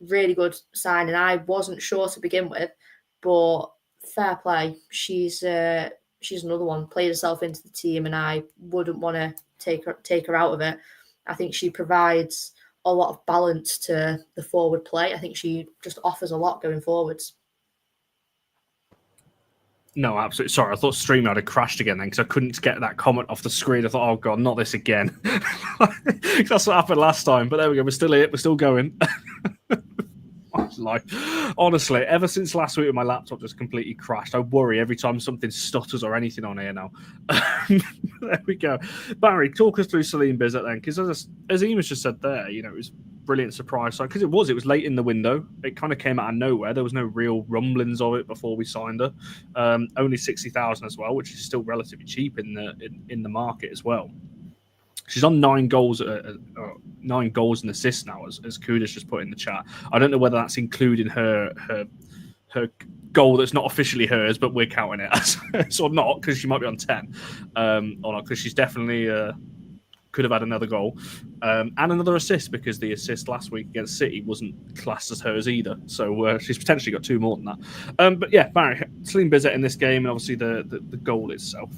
really good sign. And I wasn't sure to begin with, but fair play. She's another one, played herself into the team, and I wouldn't want to take her out of it. I think she provides a lot of balance to the forward play. I think she just offers a lot going forwards. No, absolutely. Sorry, I thought StreamYard had crashed again then because I couldn't get that comment off the screen. I thought, oh God, not this again. That's what happened last time. But there we go. We're still here. We're still going. Like, honestly, ever since last week, my laptop just completely crashed. I worry every time something stutters or anything on here now. There we go. Barry, talk us through Celine Bizzett then, because as Eames just said there, you know, it was a brilliant surprise. Because it was late in the window. It kind of came out of nowhere. There was no real rumblings of it before we signed her. Only 60,000 as well, which is still relatively cheap in the market as well. She's on 9 goals and assists now, as Kuda's just put in the chat. I don't know whether that's including her goal that's not officially hers, but we're counting it as or not, because she might be on 10, or not, because she's definitely could have had another goal and another assist, because the assist last week against City wasn't classed as hers either. So she's potentially got 2 more than that. But yeah, Barry, Celine Bizzett in this game, and obviously the goal itself.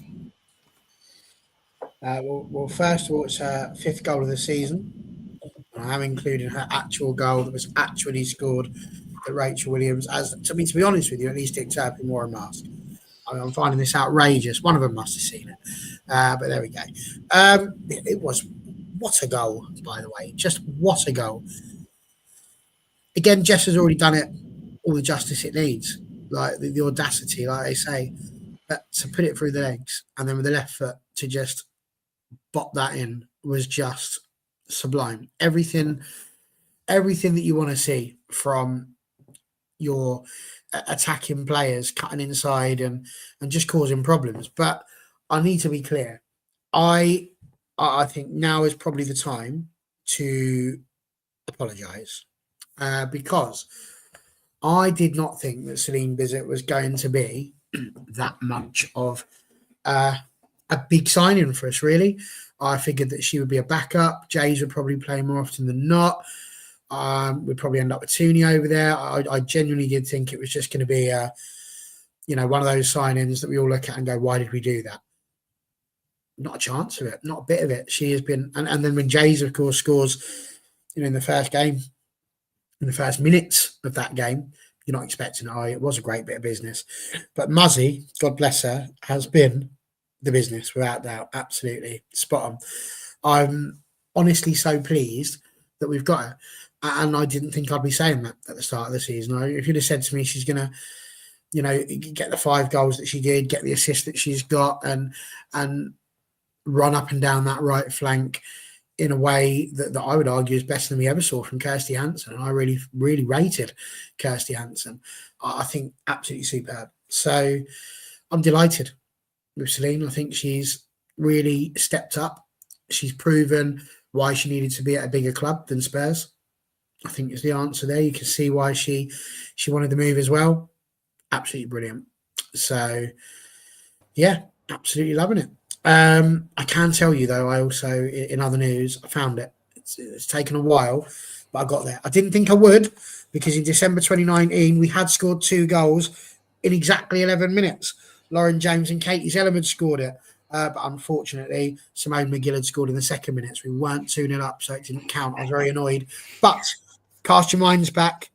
Well, first of all, it's her 5th goal of the season. I'm including her actual goal that was actually scored at Rachel Williams. To be honest with you, at least it's more a mask. I'm finding this outrageous. One of them must have seen it. But there we go. It was, what a goal, by the way. Just what a goal. Again, Jess has already done it, all the justice it needs. Like the audacity, like they say. But to put it through the legs and then with the left foot to just bop that in was just sublime. Everything that you want to see from your attacking players, cutting inside and just causing problems. But I need to be clear. I think now is probably the time to apologise because I did not think that Celine Bizzett was going to be that much of a big signing for us, really. I figured that she would be a backup. Jays would probably play more often than not. We'd probably end up with Toone over there. I genuinely did think it was just going to be one of those signings that we all look at and go, why did we do that? Not a chance of it, not a bit of it. She has been, and then when Jays, of course, scores, in the first game, in the first minutes of that game, you're not expecting it. It was a great bit of business. But Muzzy, God bless her, has been the business without doubt. Absolutely spot on. I'm honestly so pleased that we've got her. And I didn't think I'd be saying that at the start of the season. If you'd have said to me she's going to, get the 5 goals that she did, get the assist that she's got, and run up and down that right flank in a way that I would argue is better than we ever saw from Kirsty Hansen. And I really, really rated Kirsty Hansen. I think absolutely superb. So I'm delighted with Celine. I think she's really stepped up. She's proven why she needed to be at a bigger club than Spurs. I think is the answer there. You can see why she wanted to move as well. Absolutely brilliant. So, yeah, absolutely loving it. I can tell you, though, I also, in other news, I found it. It's taken a while, but I got there. I didn't think I would, because in December 2019, we had scored 2 goals in exactly 11 minutes. Lauren James and Katie Zellerman scored it. But unfortunately, Simone McGill had scored in the second minutes. We weren't 2-0 up, so it didn't count. I was very annoyed. But cast your minds back.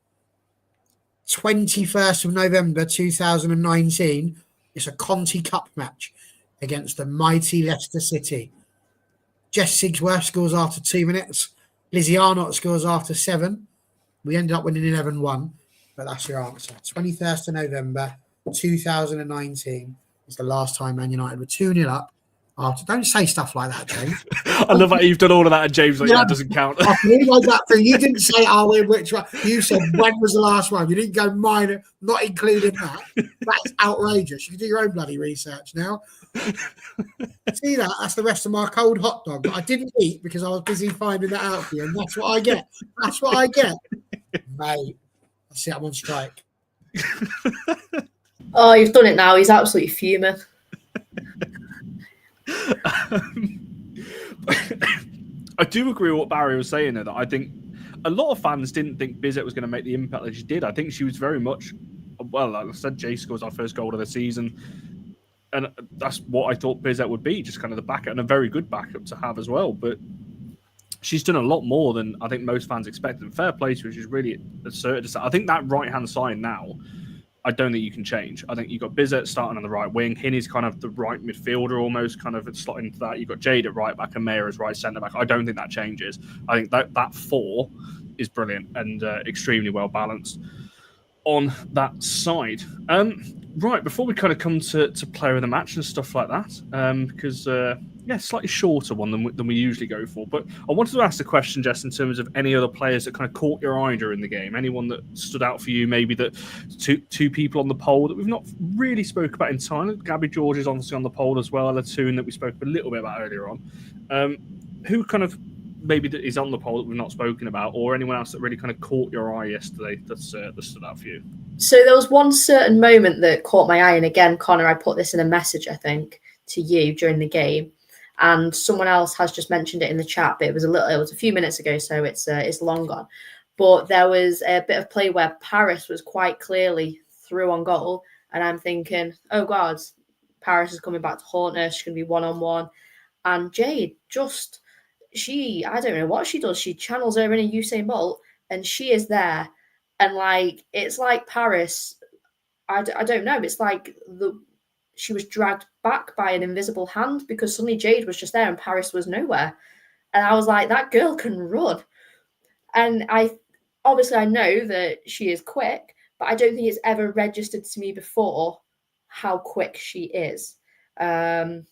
21st of November 2019. It's a Conti Cup match against the mighty Leicester City. Jess Sigsworth scores after 2 minutes. Lizzie Arnott scores after 7. We ended up winning 11-1, but that's your answer. 21st of November 2019 is the last time Man United were 2-0 up. Don't say stuff like that, James. I love that you've done all of that, and James, that doesn't count. I really like that thing. You didn't say, which one? You said, when was the last one? You didn't go minor, not including that. That's outrageous. You can do your own bloody research now. See that? That's the rest of my cold hot dog that I didn't eat because I was busy finding that out for you, and that's what I get. That's what I get. Mate, I see I'm on strike. Oh, you've done it now. He's absolutely fuming. I do agree with what Barry was saying there, that I think a lot of fans didn't think Bizzett was going to make the impact that she did. I think she was very much, well, like I said, Jay scores our first goal of the season, and that's what I thought Bizzett would be, just kind of the backup, and a very good backup to have as well. But she's done a lot more than I think most fans expected, and fair play to her. She's really asserted. I think that right-hand side now, I don't think you can change. I think you've got Bizzett starting on the right wing. Hinney's kind of the right midfielder, almost kind of slotting into that. You've got Jade at right back and Mayer as right centre back. I don't think that changes. I think that 4 is brilliant and extremely well balanced on that side. Right, before we kind of come to player of the match and stuff like that, because slightly shorter one than we usually go for. But I wanted to ask the question, Jess, in terms of any other players that kind of caught your eye during the game. Anyone that stood out for you? Maybe that two people on the poll that we've not really spoke about entirely. Gabby George is obviously on the poll as well. A Toone that we spoke a little bit about earlier on. Who kind of maybe that is on the poll that we've not spoken about, or anyone else that really kind of caught your eye yesterday that stood out for you? So there was one certain moment that caught my eye, and again, Connor, I put this in a message, I think, to you during the game, and someone else has just mentioned it in the chat, but it was a few minutes ago, so it's long gone. But there was a bit of play where Paris was quite clearly through on goal, and I'm thinking, oh God, Paris is coming back to haunt her. She's going to be one-on-one, and Jade just, I don't know what she does. She channels her in a Usain Bolt, and she is there. And it's like Paris, I don't know. It's like she was dragged back by an invisible hand, because suddenly Jade was just there and Paris was nowhere. And I was like, that girl can run. And I know that she is quick, but I don't think it's ever registered to me before how quick she is. Because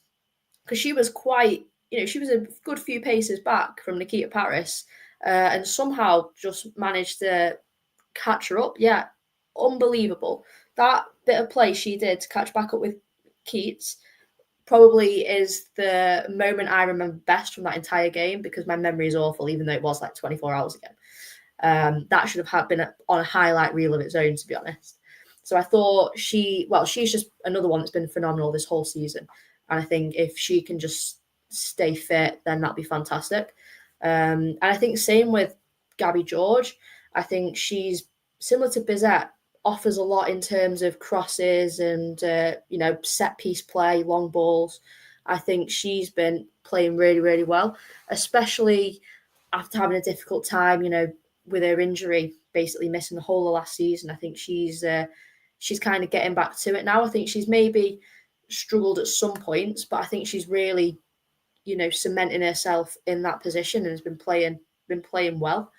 she was quite, she was a good few paces back from Nikita Paris, and somehow just managed to catch her up. Yeah, unbelievable. That bit of play she did to catch back up with Keats probably is the moment I remember best from that entire game, because my memory is awful, even though it was like 24 hours ago. That should have been on a highlight reel of its own, to be honest. So I thought she's just another one that's been phenomenal this whole season. And I think if she can just stay fit, then that'd be fantastic. And I think same with Gabby George. I think she's similar to Bizet, offers a lot in terms of crosses and, set piece play, long balls. I think she's been playing really, really well, especially after having a difficult time, with her injury, basically missing the whole of last season. I think she's kind of getting back to it now. I think she's maybe struggled at some points, but I think she's really, cementing herself in that position and has been playing well.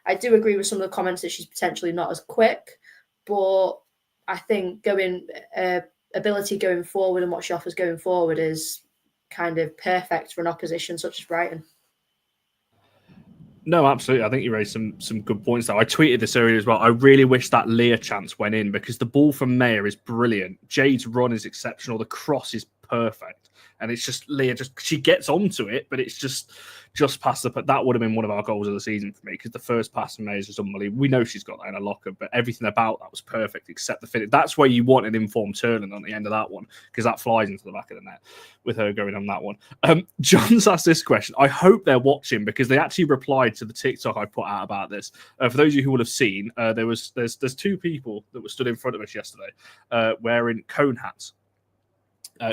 I do agree with some of the comments that she's potentially not as quick, but I think ability going forward and what she offers going forward is kind of perfect for an opposition such as Brighton. No, absolutely. I think you raised some good points there. I tweeted this earlier as well. I really wish that Leah chance went in, because the ball from Mayer is brilliant. Jade's run is exceptional. The cross is perfect. And it's just Leah, she gets onto it, but it's just past the. But that would have been one of our goals of the season for me, because the first pass from Mayer is unbelievable. We know she's got that in her locker, but everything about that was perfect except the finish. That's where you want an informed turning on the end of that one, because that flies into the back of the net with her going on that one. John's asked this question. I hope they're watching, because they actually replied to the TikTok I put out about this. For those of you who will have seen, there's two people that were stood in front of us yesterday wearing cone hats.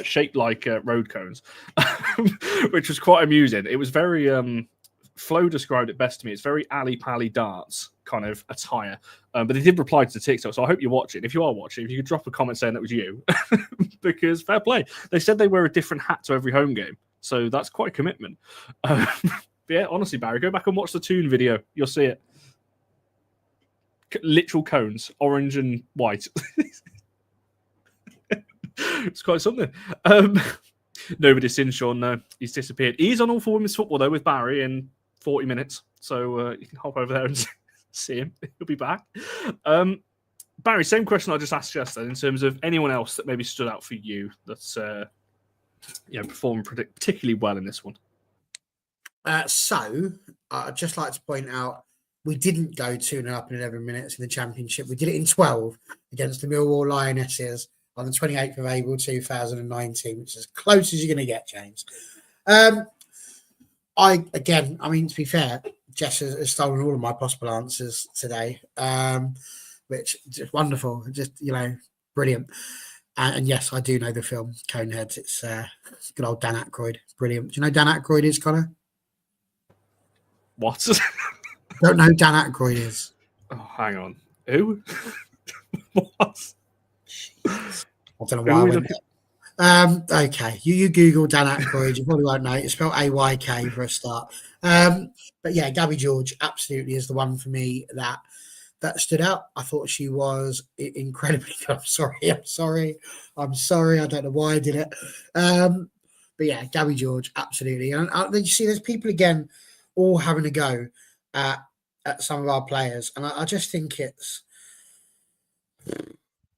Shaped like road cones, which was quite amusing. It was very, Flo described it best to me. It's very alley-pally darts kind of attire. But they did reply to the TikTok, so I hope you're watching. If you are watching, if you could drop a comment saying that was you, because fair play. They said they wear a different hat to every home game, so that's quite a commitment. Yeah, honestly, Barry, go back and watch the Toone video. You'll see it. Literal cones, orange and white. It's quite something. Nobody's seen Sean. No, he's disappeared. He's on All for Women's Football though with Barry in 40 minutes, so you can hop over there and see him. He'll be back. Barry, same question I just asked yesterday in terms of anyone else that maybe stood out for you that's performed particularly well in this one. So I'd just like to point out we didn't go 2-0 up in 11 minutes in the Championship. We did it in 12 against the Millwall Lionesses on the 28th of April 2019, which is as close as you're going to get, James. To be fair, Jess has stolen all of my possible answers today, which is just wonderful, just, brilliant. And yes, I do know the film Coneheads. It's good old Dan Aykroyd. Brilliant. Do you know who Dan Aykroyd is, Connor? What? Don't know who Dan Aykroyd is. Oh, hang on. Who? What? I don't know why I went there. Okay, you Google Dan Aykroyd, you probably won't know. It's spelled AYK for a start. But yeah, Gabby George absolutely is the one for me that stood out. I thought she was incredibly good. I'm sorry. I don't know why I did it. But yeah, Gabby George, absolutely. And you see, there's people again all having a go at some of our players, and I just think it's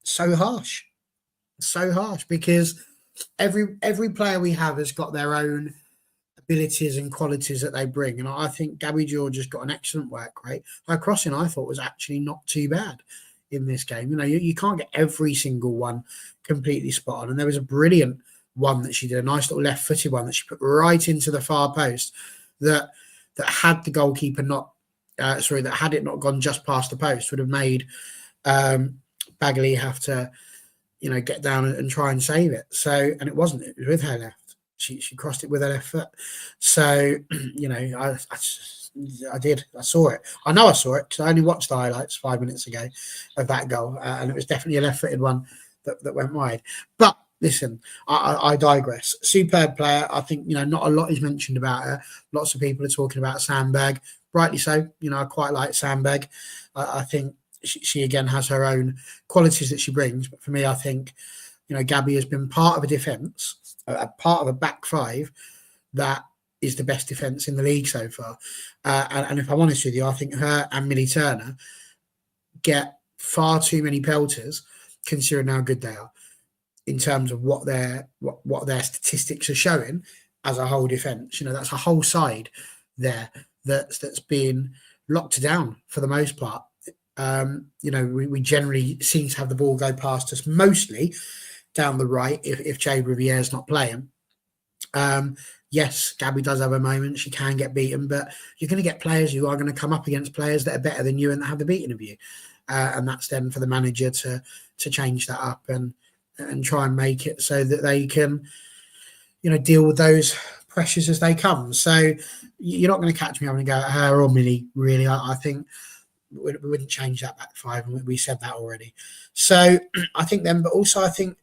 so harsh, because every player we have has got their own abilities and qualities that they bring, and I think Gabby George has got an excellent work rate. Her crossing, I thought, was actually not too bad in this game. You know, you can't get every single one completely spot on, and there was a brilliant one that she did, a nice little left-footed one that she put right into the far post that had the goalkeeper that had it not gone just past the post, would have made Bagley have to, get down and try and save it. So, and it wasn't, it was with her left. She crossed it with her left foot. So, I saw it. I know I saw it because I only watched the highlights 5 minutes ago of that goal, and it was definitely a left-footed one that went wide. But listen, I digress. Superb player. I think, not a lot is mentioned about her. Lots of people are talking about Sandberg. Rightly so. I quite like Sandberg. I think she again has her own qualities that she brings. But for me, I think, Gabby has been part of a defence, a part of a back five that is the best defence in the league so far. And if I'm honest with you, I think her and Millie Turner get far too many pelters considering how good they are, in terms of what their statistics are showing as a whole defence. That's a whole side there that's being locked down for the most part. We generally seem to have the ball go past us mostly down the right if Jade Riviere's not playing. Yes, Gabby does have a moment. She can get beaten, but you're going to get players who are going to come up against players that are better than you and that have the beating of you. And that's then for the manager to change that up and try and make it so that they can, deal with those pressures as they come. So you're not going to catch me having to go at her or Millie, really. I think we wouldn't change that back five, and we said that already. So I think then, but also I think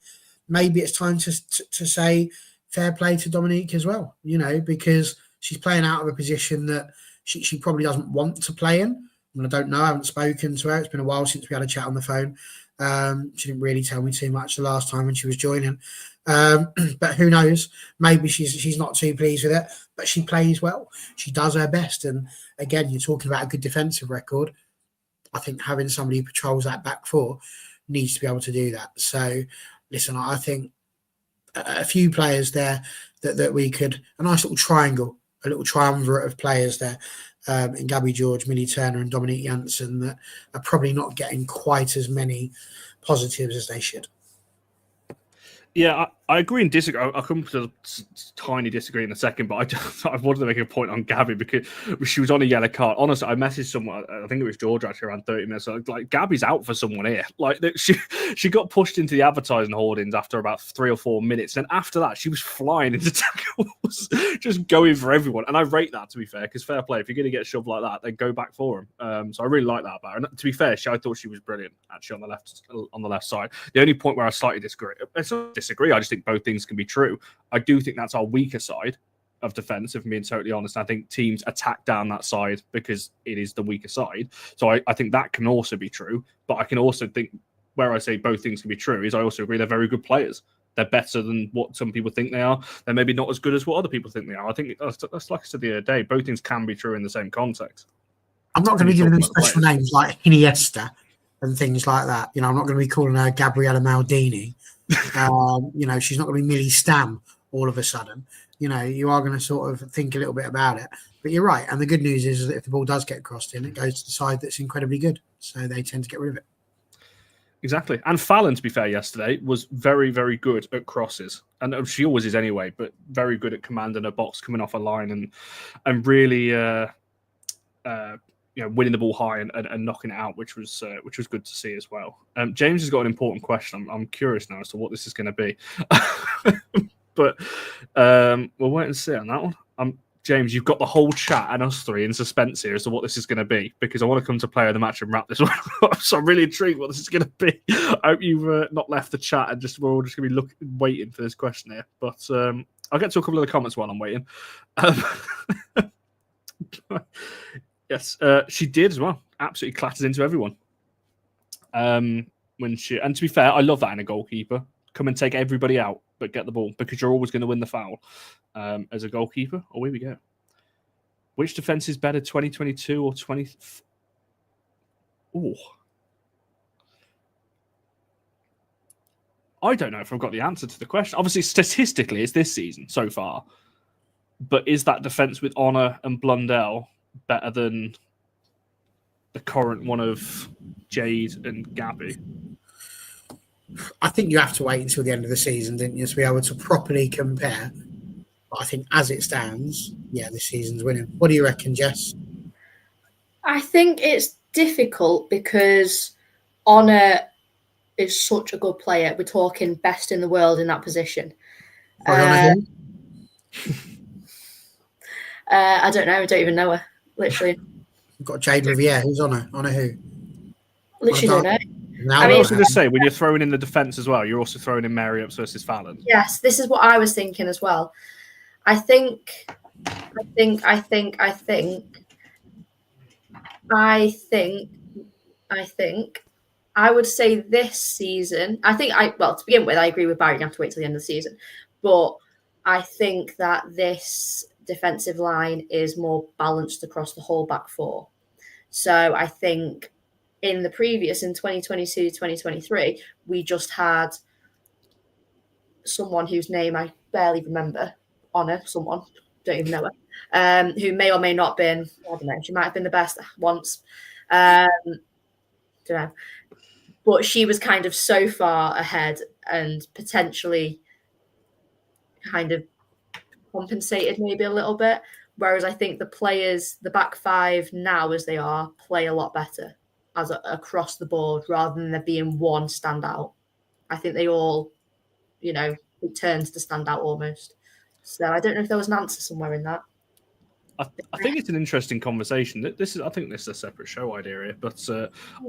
maybe it's time to say fair play to Dominique as well, because she's playing out of a position that she probably doesn't want to play in. I mean, I don't know. I haven't spoken to her. It's been a while since we had a chat on the phone. She didn't really tell me too much the last time when she was joining. But who knows? Maybe she's not too pleased with it, but she plays well. She does her best. And again, you're talking about a good defensive record. I think having somebody who patrols that back four needs to be able to do that. So, listen, I think a few players there that we could, a nice little triangle, a little triumvirate of players there, in Gabby George, Millie Turner and Dominique Janssen, that are probably not getting quite as many positives as they should. Yeah, I agree and disagree. I'll come to a tiny disagree in a second, but I wanted to make a point on Gabby because she was on a yellow card. Honestly, I messaged someone, I think it was George actually, around 30 minutes. Like, Gabby's out for someone here. Like, she got pushed into the advertising hoardings after about 3 or 4 minutes. And after that, she was flying into tackles, just going for everyone. And I rate that, to be fair, because fair play. If you're going to get shoved like that, then go back for him. So I really like that about her. And to be fair, I thought she was brilliant, actually, on the left side. The only point where I slightly disagree, I just think both things can be true. I do think that's our weaker side of defense, if I'm being totally honest. I think teams attack down that side because it is the weaker side. So I think that can also be true. But I can also think, where I say both things can be true, is I also agree they're very good players. They're better than what some people think they are. They're maybe not as good as what other people think they are. I think that's like I said the other day, both things can be true in the same context. I'm not going to be giving them special names like Hinata and things like that. I'm not going to be calling her Gabriella Maldini. She's not going to be Millie Stam all of a sudden. You are going to sort of think a little bit about it. But you're right. And the good news is that if the ball does get crossed in, it goes to the side that's incredibly good. So they tend to get rid of it. Exactly. And Fallon, to be fair, yesterday was very, very good at crosses. And she always is anyway, but very good at commanding a box, coming off a line and really winning the ball high and knocking it out, which was good to see as well. James has got an important question. I'm curious now as to what this is going to be, but we'll wait and see on that one. James, you've got the whole chat and us three in suspense here as to what this is going to be, because I want to come to player of the match and wrap this one up. So I'm really intrigued what this is going to be. I hope you've not left the chat and we're all just going to be waiting for this question here. But I'll get to a couple of the comments while I'm waiting. Yes, she did as well. Absolutely clatters into everyone. And to be fair, I love that in a goalkeeper. Come and take everybody out, but get the ball because you're always going to win the foul. As a goalkeeper, away we go. Which defense is better, 2022 or 20? Oh, I don't know if I've got the answer to the question. Obviously, statistically, it's this season so far. But is that defense with Honor and Blundell better than the current one of Jade and Gabby? I think you have to wait until the end of the season, didn't you, to be able to properly compare. But I think as it stands, yeah, this season's winning. What do you reckon, Jess? I think it's difficult because Honor is such a good player. We're talking best in the world in that position. Honor I don't know. I don't even know her. Literally. We've got Jade Riviere. Who's Honor? Honor who? Literally don't know. Now I was going to say, when you're throwing in the defence as well, you're also throwing in Mary Ups versus Fallon. Yes, this is what I was thinking as well. I think I would say this season. To begin with, I agree with Barry. You have to wait till the end of the season, but I think that this defensive line is more balanced across the whole back four. So I think in the previous, in 2022, 2023, we just had someone whose name I barely remember. Honor, someone, don't even know her, who may or may not have been, I don't know, she might have been the best once. Don't know. But she was kind of so far ahead and potentially kind of compensated maybe a little bit. Whereas I think the players, the back five now as they are, play a lot better across the board rather than there being one standout. I think they all, it turns to stand out almost. So I don't know if there was an answer somewhere in that. I think it's an interesting conversation. I think this is a separate show idea here, but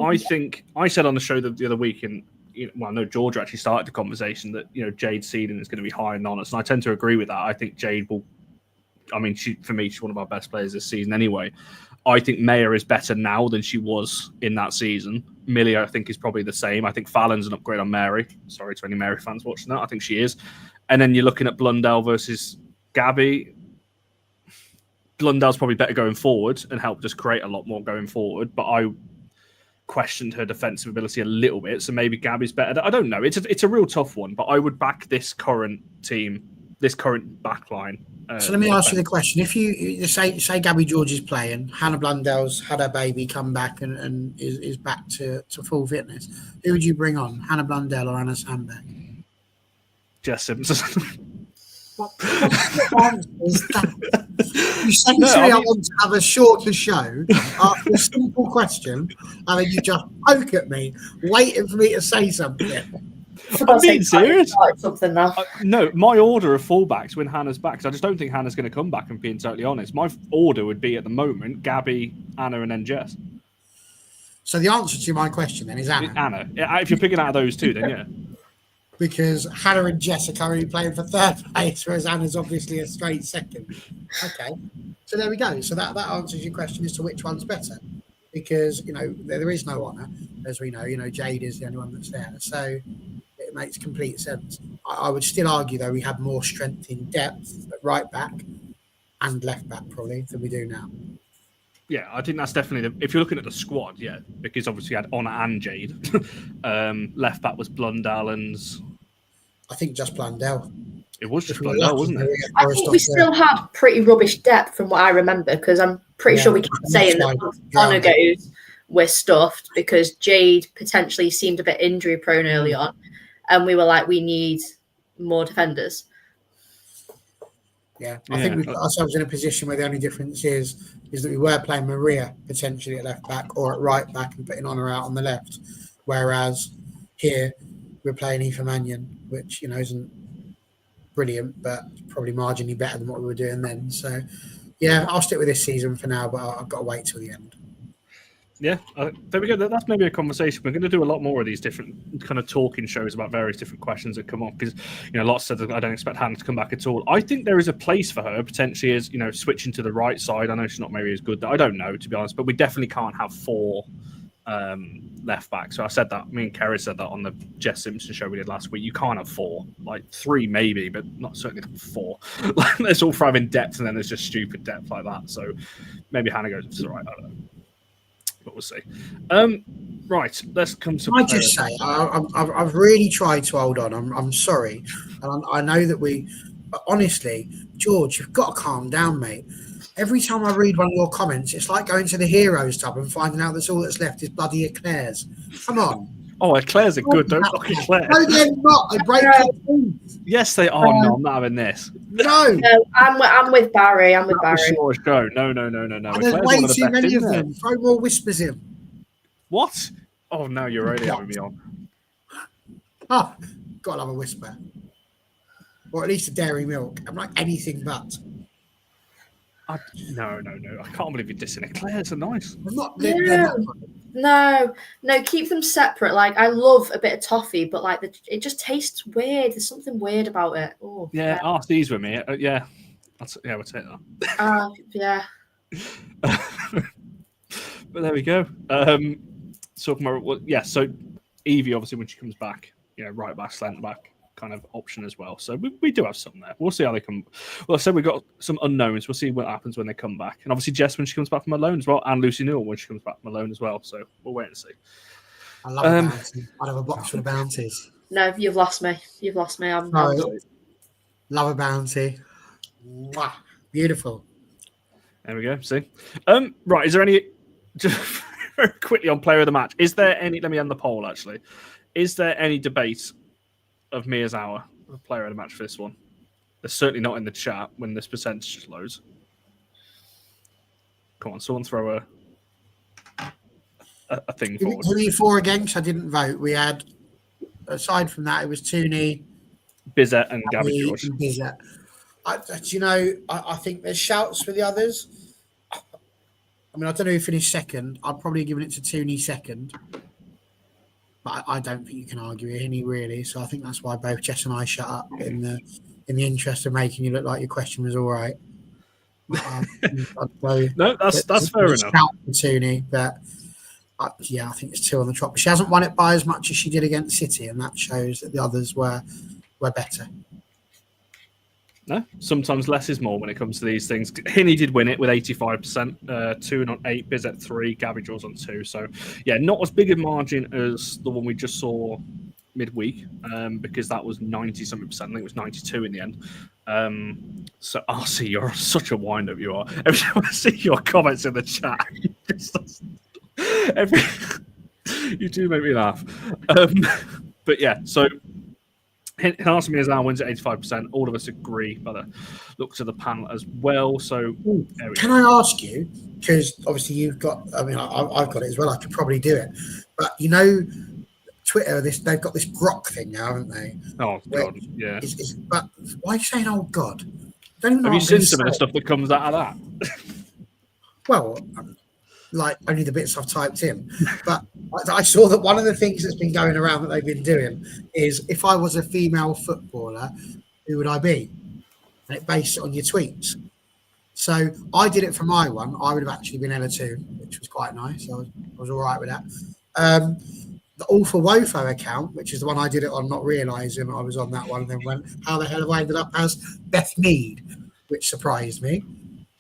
I think I said on the show the other week, and I know Georgia actually started the conversation that Jade's seeding is going to be high and honest, and I tend to agree with that. I think Jade will. I mean, for me, she's one of our best players this season anyway. I think Maya is better now than she was in that season. Millie, I think, is probably the same. I think Fallon's an upgrade on Mary. Sorry to any Mary fans watching that. I think she is. And then you're looking at Blundell versus Gabby. Blundell's probably better going forward and helped us create a lot more going forward. But I questioned her defensive ability a little bit. So maybe Gabby's better. I don't know. It's a real tough one. But I would back this current team, this current backline. So let me ask you the question: if you say Gabby George is playing, Hannah Blundell's had her baby, come back and is back to full fitness, who would you bring on, Hannah Blundell or Anna Sandberg? Jess Simpson. What is that? You say to me, I want to have a shorter show after a simple question, and then you just poke at me, waiting for me to say something. I'm being serious. Something now. No, my order of fullbacks when Hannah's back, because I just don't think Hannah's going to come back, and being totally honest. My order would be at the moment Gabby, Anna, and then Jess. So the answer to my question then is Anna. Anna. If you're picking out of those two, then yeah. Because Hannah and Jess are currently playing for third place, whereas Anna's obviously a straight second. Okay. So there we go. So that answers your question as to which one's better. Because, there is no honour, as we know. Jade is the only one that's there. So it makes complete sense. I would still argue, though, we have more strength in depth at right back and left back, probably, than we do now. Yeah, I think that's definitely if you're looking at the squad, yeah, because obviously you had Honor and Jade. Left back was Blundell and I think just Blundell. It was just Blundell, wasn't it? I think we still have pretty rubbish depth from what I remember, because I'm pretty sure we keep saying that once Honor goes, we're stuffed, because Jade potentially seemed a bit injury prone early on, and we were like, we need more defenders. Yeah, I think we've got ourselves in a position where the only difference is that we were playing Maria potentially at left back or at right back and putting Honor out on the left, whereas here we're playing Aoife Mannion, which isn't brilliant, but probably marginally better than what we were doing then. So, yeah, I'll stick with this season for now, but I've got to wait till the end. Yeah, there we go. That's maybe a conversation. We're going to do a lot more of these different kind of talking shows about various different questions that come up because, lots said that I don't expect Hannah to come back at all. I think there is a place for her potentially as, switching to the right side. I know she's not maybe as good. I don't know, to be honest, but we definitely can't have 4 left back. So I said that. Me and Kerry said that on the Jess Simpson show we did last week. You can't have 4, like 3 maybe, but not certainly 4. Like, there's all thriving depth, and then there's just stupid depth like that. So maybe Hannah goes, it's all right. I don't know. But we'll see. Right, let's come to. I just say I've really tried to hold on. I'm sorry, and I know that but honestly, George, you've got to calm down, mate. Every time I read one of your comments, it's like going to the Heroes Tub and finding out that's all that's left is bloody eclairs. Come on. Oh, eclairs are good. Don't knock eclairs. No, they're not. They break your teeth. Yes, they are. No, I'm not having this. No, I'm with Barry. I'm with Barry. George, go. No. And there's way too many of them. Throw more whispers in. What? Oh, no, you're already having me on. Oh, gotta love a whisper. Or at least a dairy milk. I'm like anything but. No. I can't believe you're dissing eclairs. Are nice. No, keep them separate. Like, I love a bit of toffee, but like it just tastes weird. There's something weird about it. Oh, yeah, RC's with me. Yeah, we'll take that. Yeah. But there we go. Talking about, so Evie, obviously, when she comes back, right back, centre back kind of option as well. So we do have some there. We'll see how they come. Well, I said we've got some unknowns. We'll see what happens when they come back. And obviously Jess when she comes back from alone as well, and Lucy Newell when she comes back from alone as well. So we'll wait and see. I love a bounty. I'd have a box full of bounties. No, you've lost me. I'm love a bounty. Mwah. Beautiful. There we go. See. Right. Is there any? Just very quickly on player of the match. Is there any? Let me end the poll. Actually, is there any debate of Miyazawa, the player of the match for this one? They're certainly not in the chat when this percentage is lows. Come on, someone throw a thing forward. Who are you for against? I didn't vote. We had, aside from that, it was Toone, Bizet, and Gabby George. Bizet. I think there's shouts for the others. I mean, I don't know who finished second. I'd probably given it to Toone second. But I don't think you can argue with any really. So I think that's why both Jess and I shut up in the interest of making you look like your question was all right. No, that's fair enough. Shout for Toone, but I think it's 2 on the trot. But she hasn't won it by as much as she did against City, and that shows that the others were better. No, sometimes less is more when it comes to these things. Hinny did win it with 85%, Toone on 8, Bizet 3, Gabby Jaws on 2. So, yeah, not as big a margin as the one we just saw midweek, because that was 90-something percent. I think it was 92 in the end. So, RC, you're such a wind-up, you are. Every time I see your comments in the chat, you do make me laugh. But, yeah, so Hinata Miyazawa wins at 85%. All of us agree by the looks of the panel as well. So, can I ask you, because obviously you've got, I've got it as well. I could probably do it. But, Twitter, they've got this grok thing now, haven't they? Oh, God, yeah. But why are you saying, oh, God? Don't even know Have you seen some of the stuff that comes out of that? Well, like only the bits I've typed in. But I saw that one of the things that's been going around that they've been doing is, if I was a female footballer, who would I be? And it based it on your tweets. So I did it for my one. I would have actually been Ella Toone, which was quite nice. I was all right with that. The All for Wofo account, which is the one I did it on, not realising I was on that one, and then went, how the hell have I ended up as Beth Mead, which surprised me.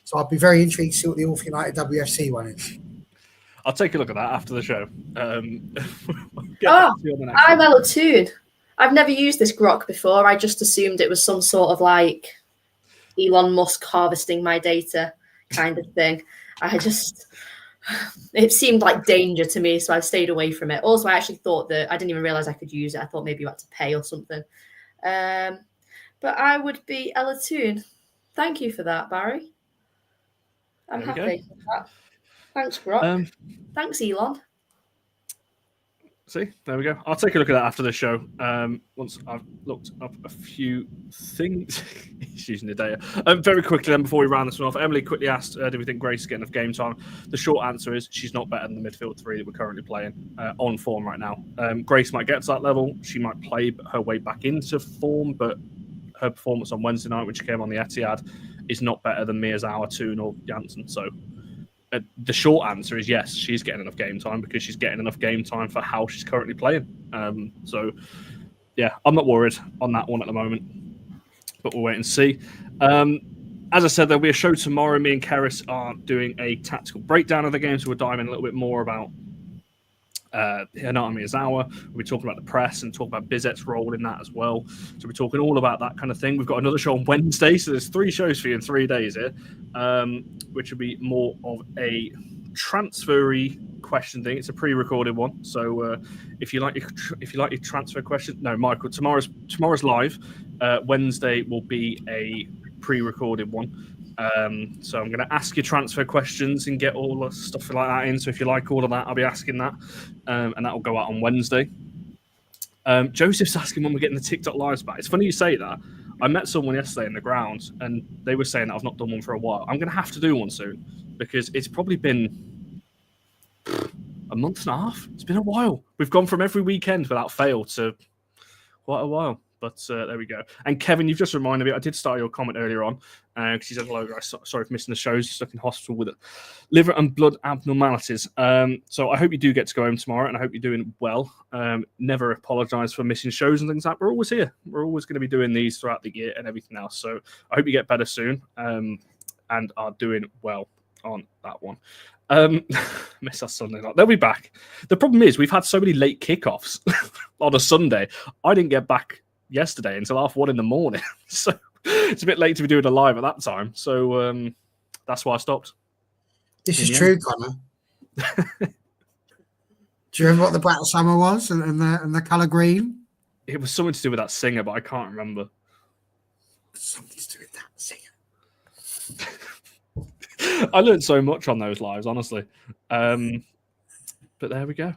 So I'd be very intrigued to see what the All for United WFC one is. I'll take a look at that after the show. I'm Ella Toone. I've never used this grok before. I just assumed it was some sort of like Elon Musk harvesting my data kind of thing. It seemed like danger to me, so I stayed away from it. Also, I actually thought that I didn't even realize I could use it. I thought maybe you had to pay or something. But I would be Ella Toone. Thank you for that, Barry. I'm happy with that. Thanks, Grok. Thanks, Elon. See, there we go. I'll take a look at that after the show. Once I've looked up a few things. He's using the data. Very quickly, then, before we round this one off, Emily quickly asked, do we think Grace is getting enough game time? The short answer is she's not better than the midfield three that we're currently playing on form right now. Grace might get to that level. She might play her way back into form, but her performance on Wednesday night, when she came on the Etihad, is not better than Miyazawa, Toone, or Janssen. So the short answer is yes, she's getting enough game time because she's getting enough game time for how she's currently playing. So, yeah, I'm not worried on that one at the moment, but we'll wait and see. As I said, there'll be a show tomorrow. Me and Keris are doing a tactical breakdown of the game, so we're diving a little bit more about Hinata Miyazawa. We'll be talking about the press and talk about Bizet's role in that as well. So we're talking all about that kind of thing. We've got another show on Wednesday, so there's 3 shows for you in 3 days here, which will be more of a transfer-y question thing. It's a pre-recorded one, so if you like your transfer question, no, Michael, tomorrow's live. Wednesday will be a pre-recorded one. So I'm going to ask you transfer questions and get all the stuff like that in. So if you like all of that, I'll be asking that, and that will go out on Wednesday. Joseph's asking when we're getting the TikTok lives back. It's funny you say that. I met someone yesterday in the ground, and they were saying that I've not done one for a while. I'm going to have to do one soon because it's probably been a month and a half. It's been a while. We've gone from every weekend without fail to quite a while. But there we go. And Kevin, you've just reminded me, I did start your comment earlier on because he said, hello guys, sorry for missing the shows, stuck in hospital with liver and blood abnormalities. So I hope you do get to go home tomorrow, and I hope you're doing well. Never apologise for missing shows and things like that. We're always here. We're always going to be doing these throughout the year and everything else. So I hope you get better soon and are doing well on that one. Miss us Sunday night. They'll be back. The problem is we've had so many late kickoffs on a Sunday. I didn't get back yesterday until 1:30 in the morning, so it's a bit late to be doing a live at that time. So that's why I stopped. This is true, Connor. Do you remember what the Black Summer was and the colour green? It was something to do with that singer, but I can't remember. Something to do with that singer. I learned so much on those lives, honestly. But there we go.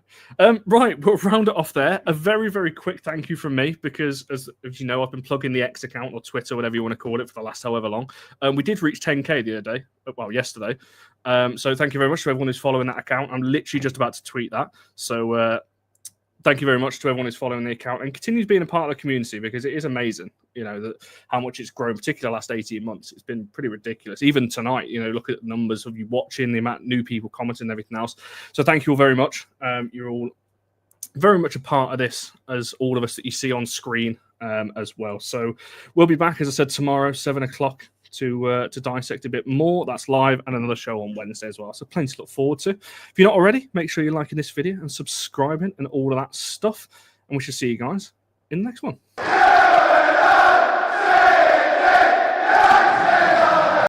Right, we'll round it off there. A very, very quick thank you from me because, as you know, I've been plugging the X account or Twitter, whatever you want to call it, for the last however long. We did reach 10K the other day, well, yesterday. So thank you very much to everyone who's following that account. I'm literally just about to tweet that. So thank you very much to everyone who's following the account and continues being a part of the community because it is amazing, you know, how much it's grown, particularly the last 18 months. It's been pretty ridiculous. Even tonight, you know, look at the numbers of you watching, the amount of new people commenting and everything else. So thank you all very much. You're all very much a part of this, as all of us that you see on screen as well. So we'll be back, as I said, tomorrow, 7 o'clock. To dissect a bit more. That's live, and another show on Wednesday as well. So plenty to look forward to. If you're not already, make sure you're liking this video and subscribing and all of that stuff. And we shall see you guys in the next one.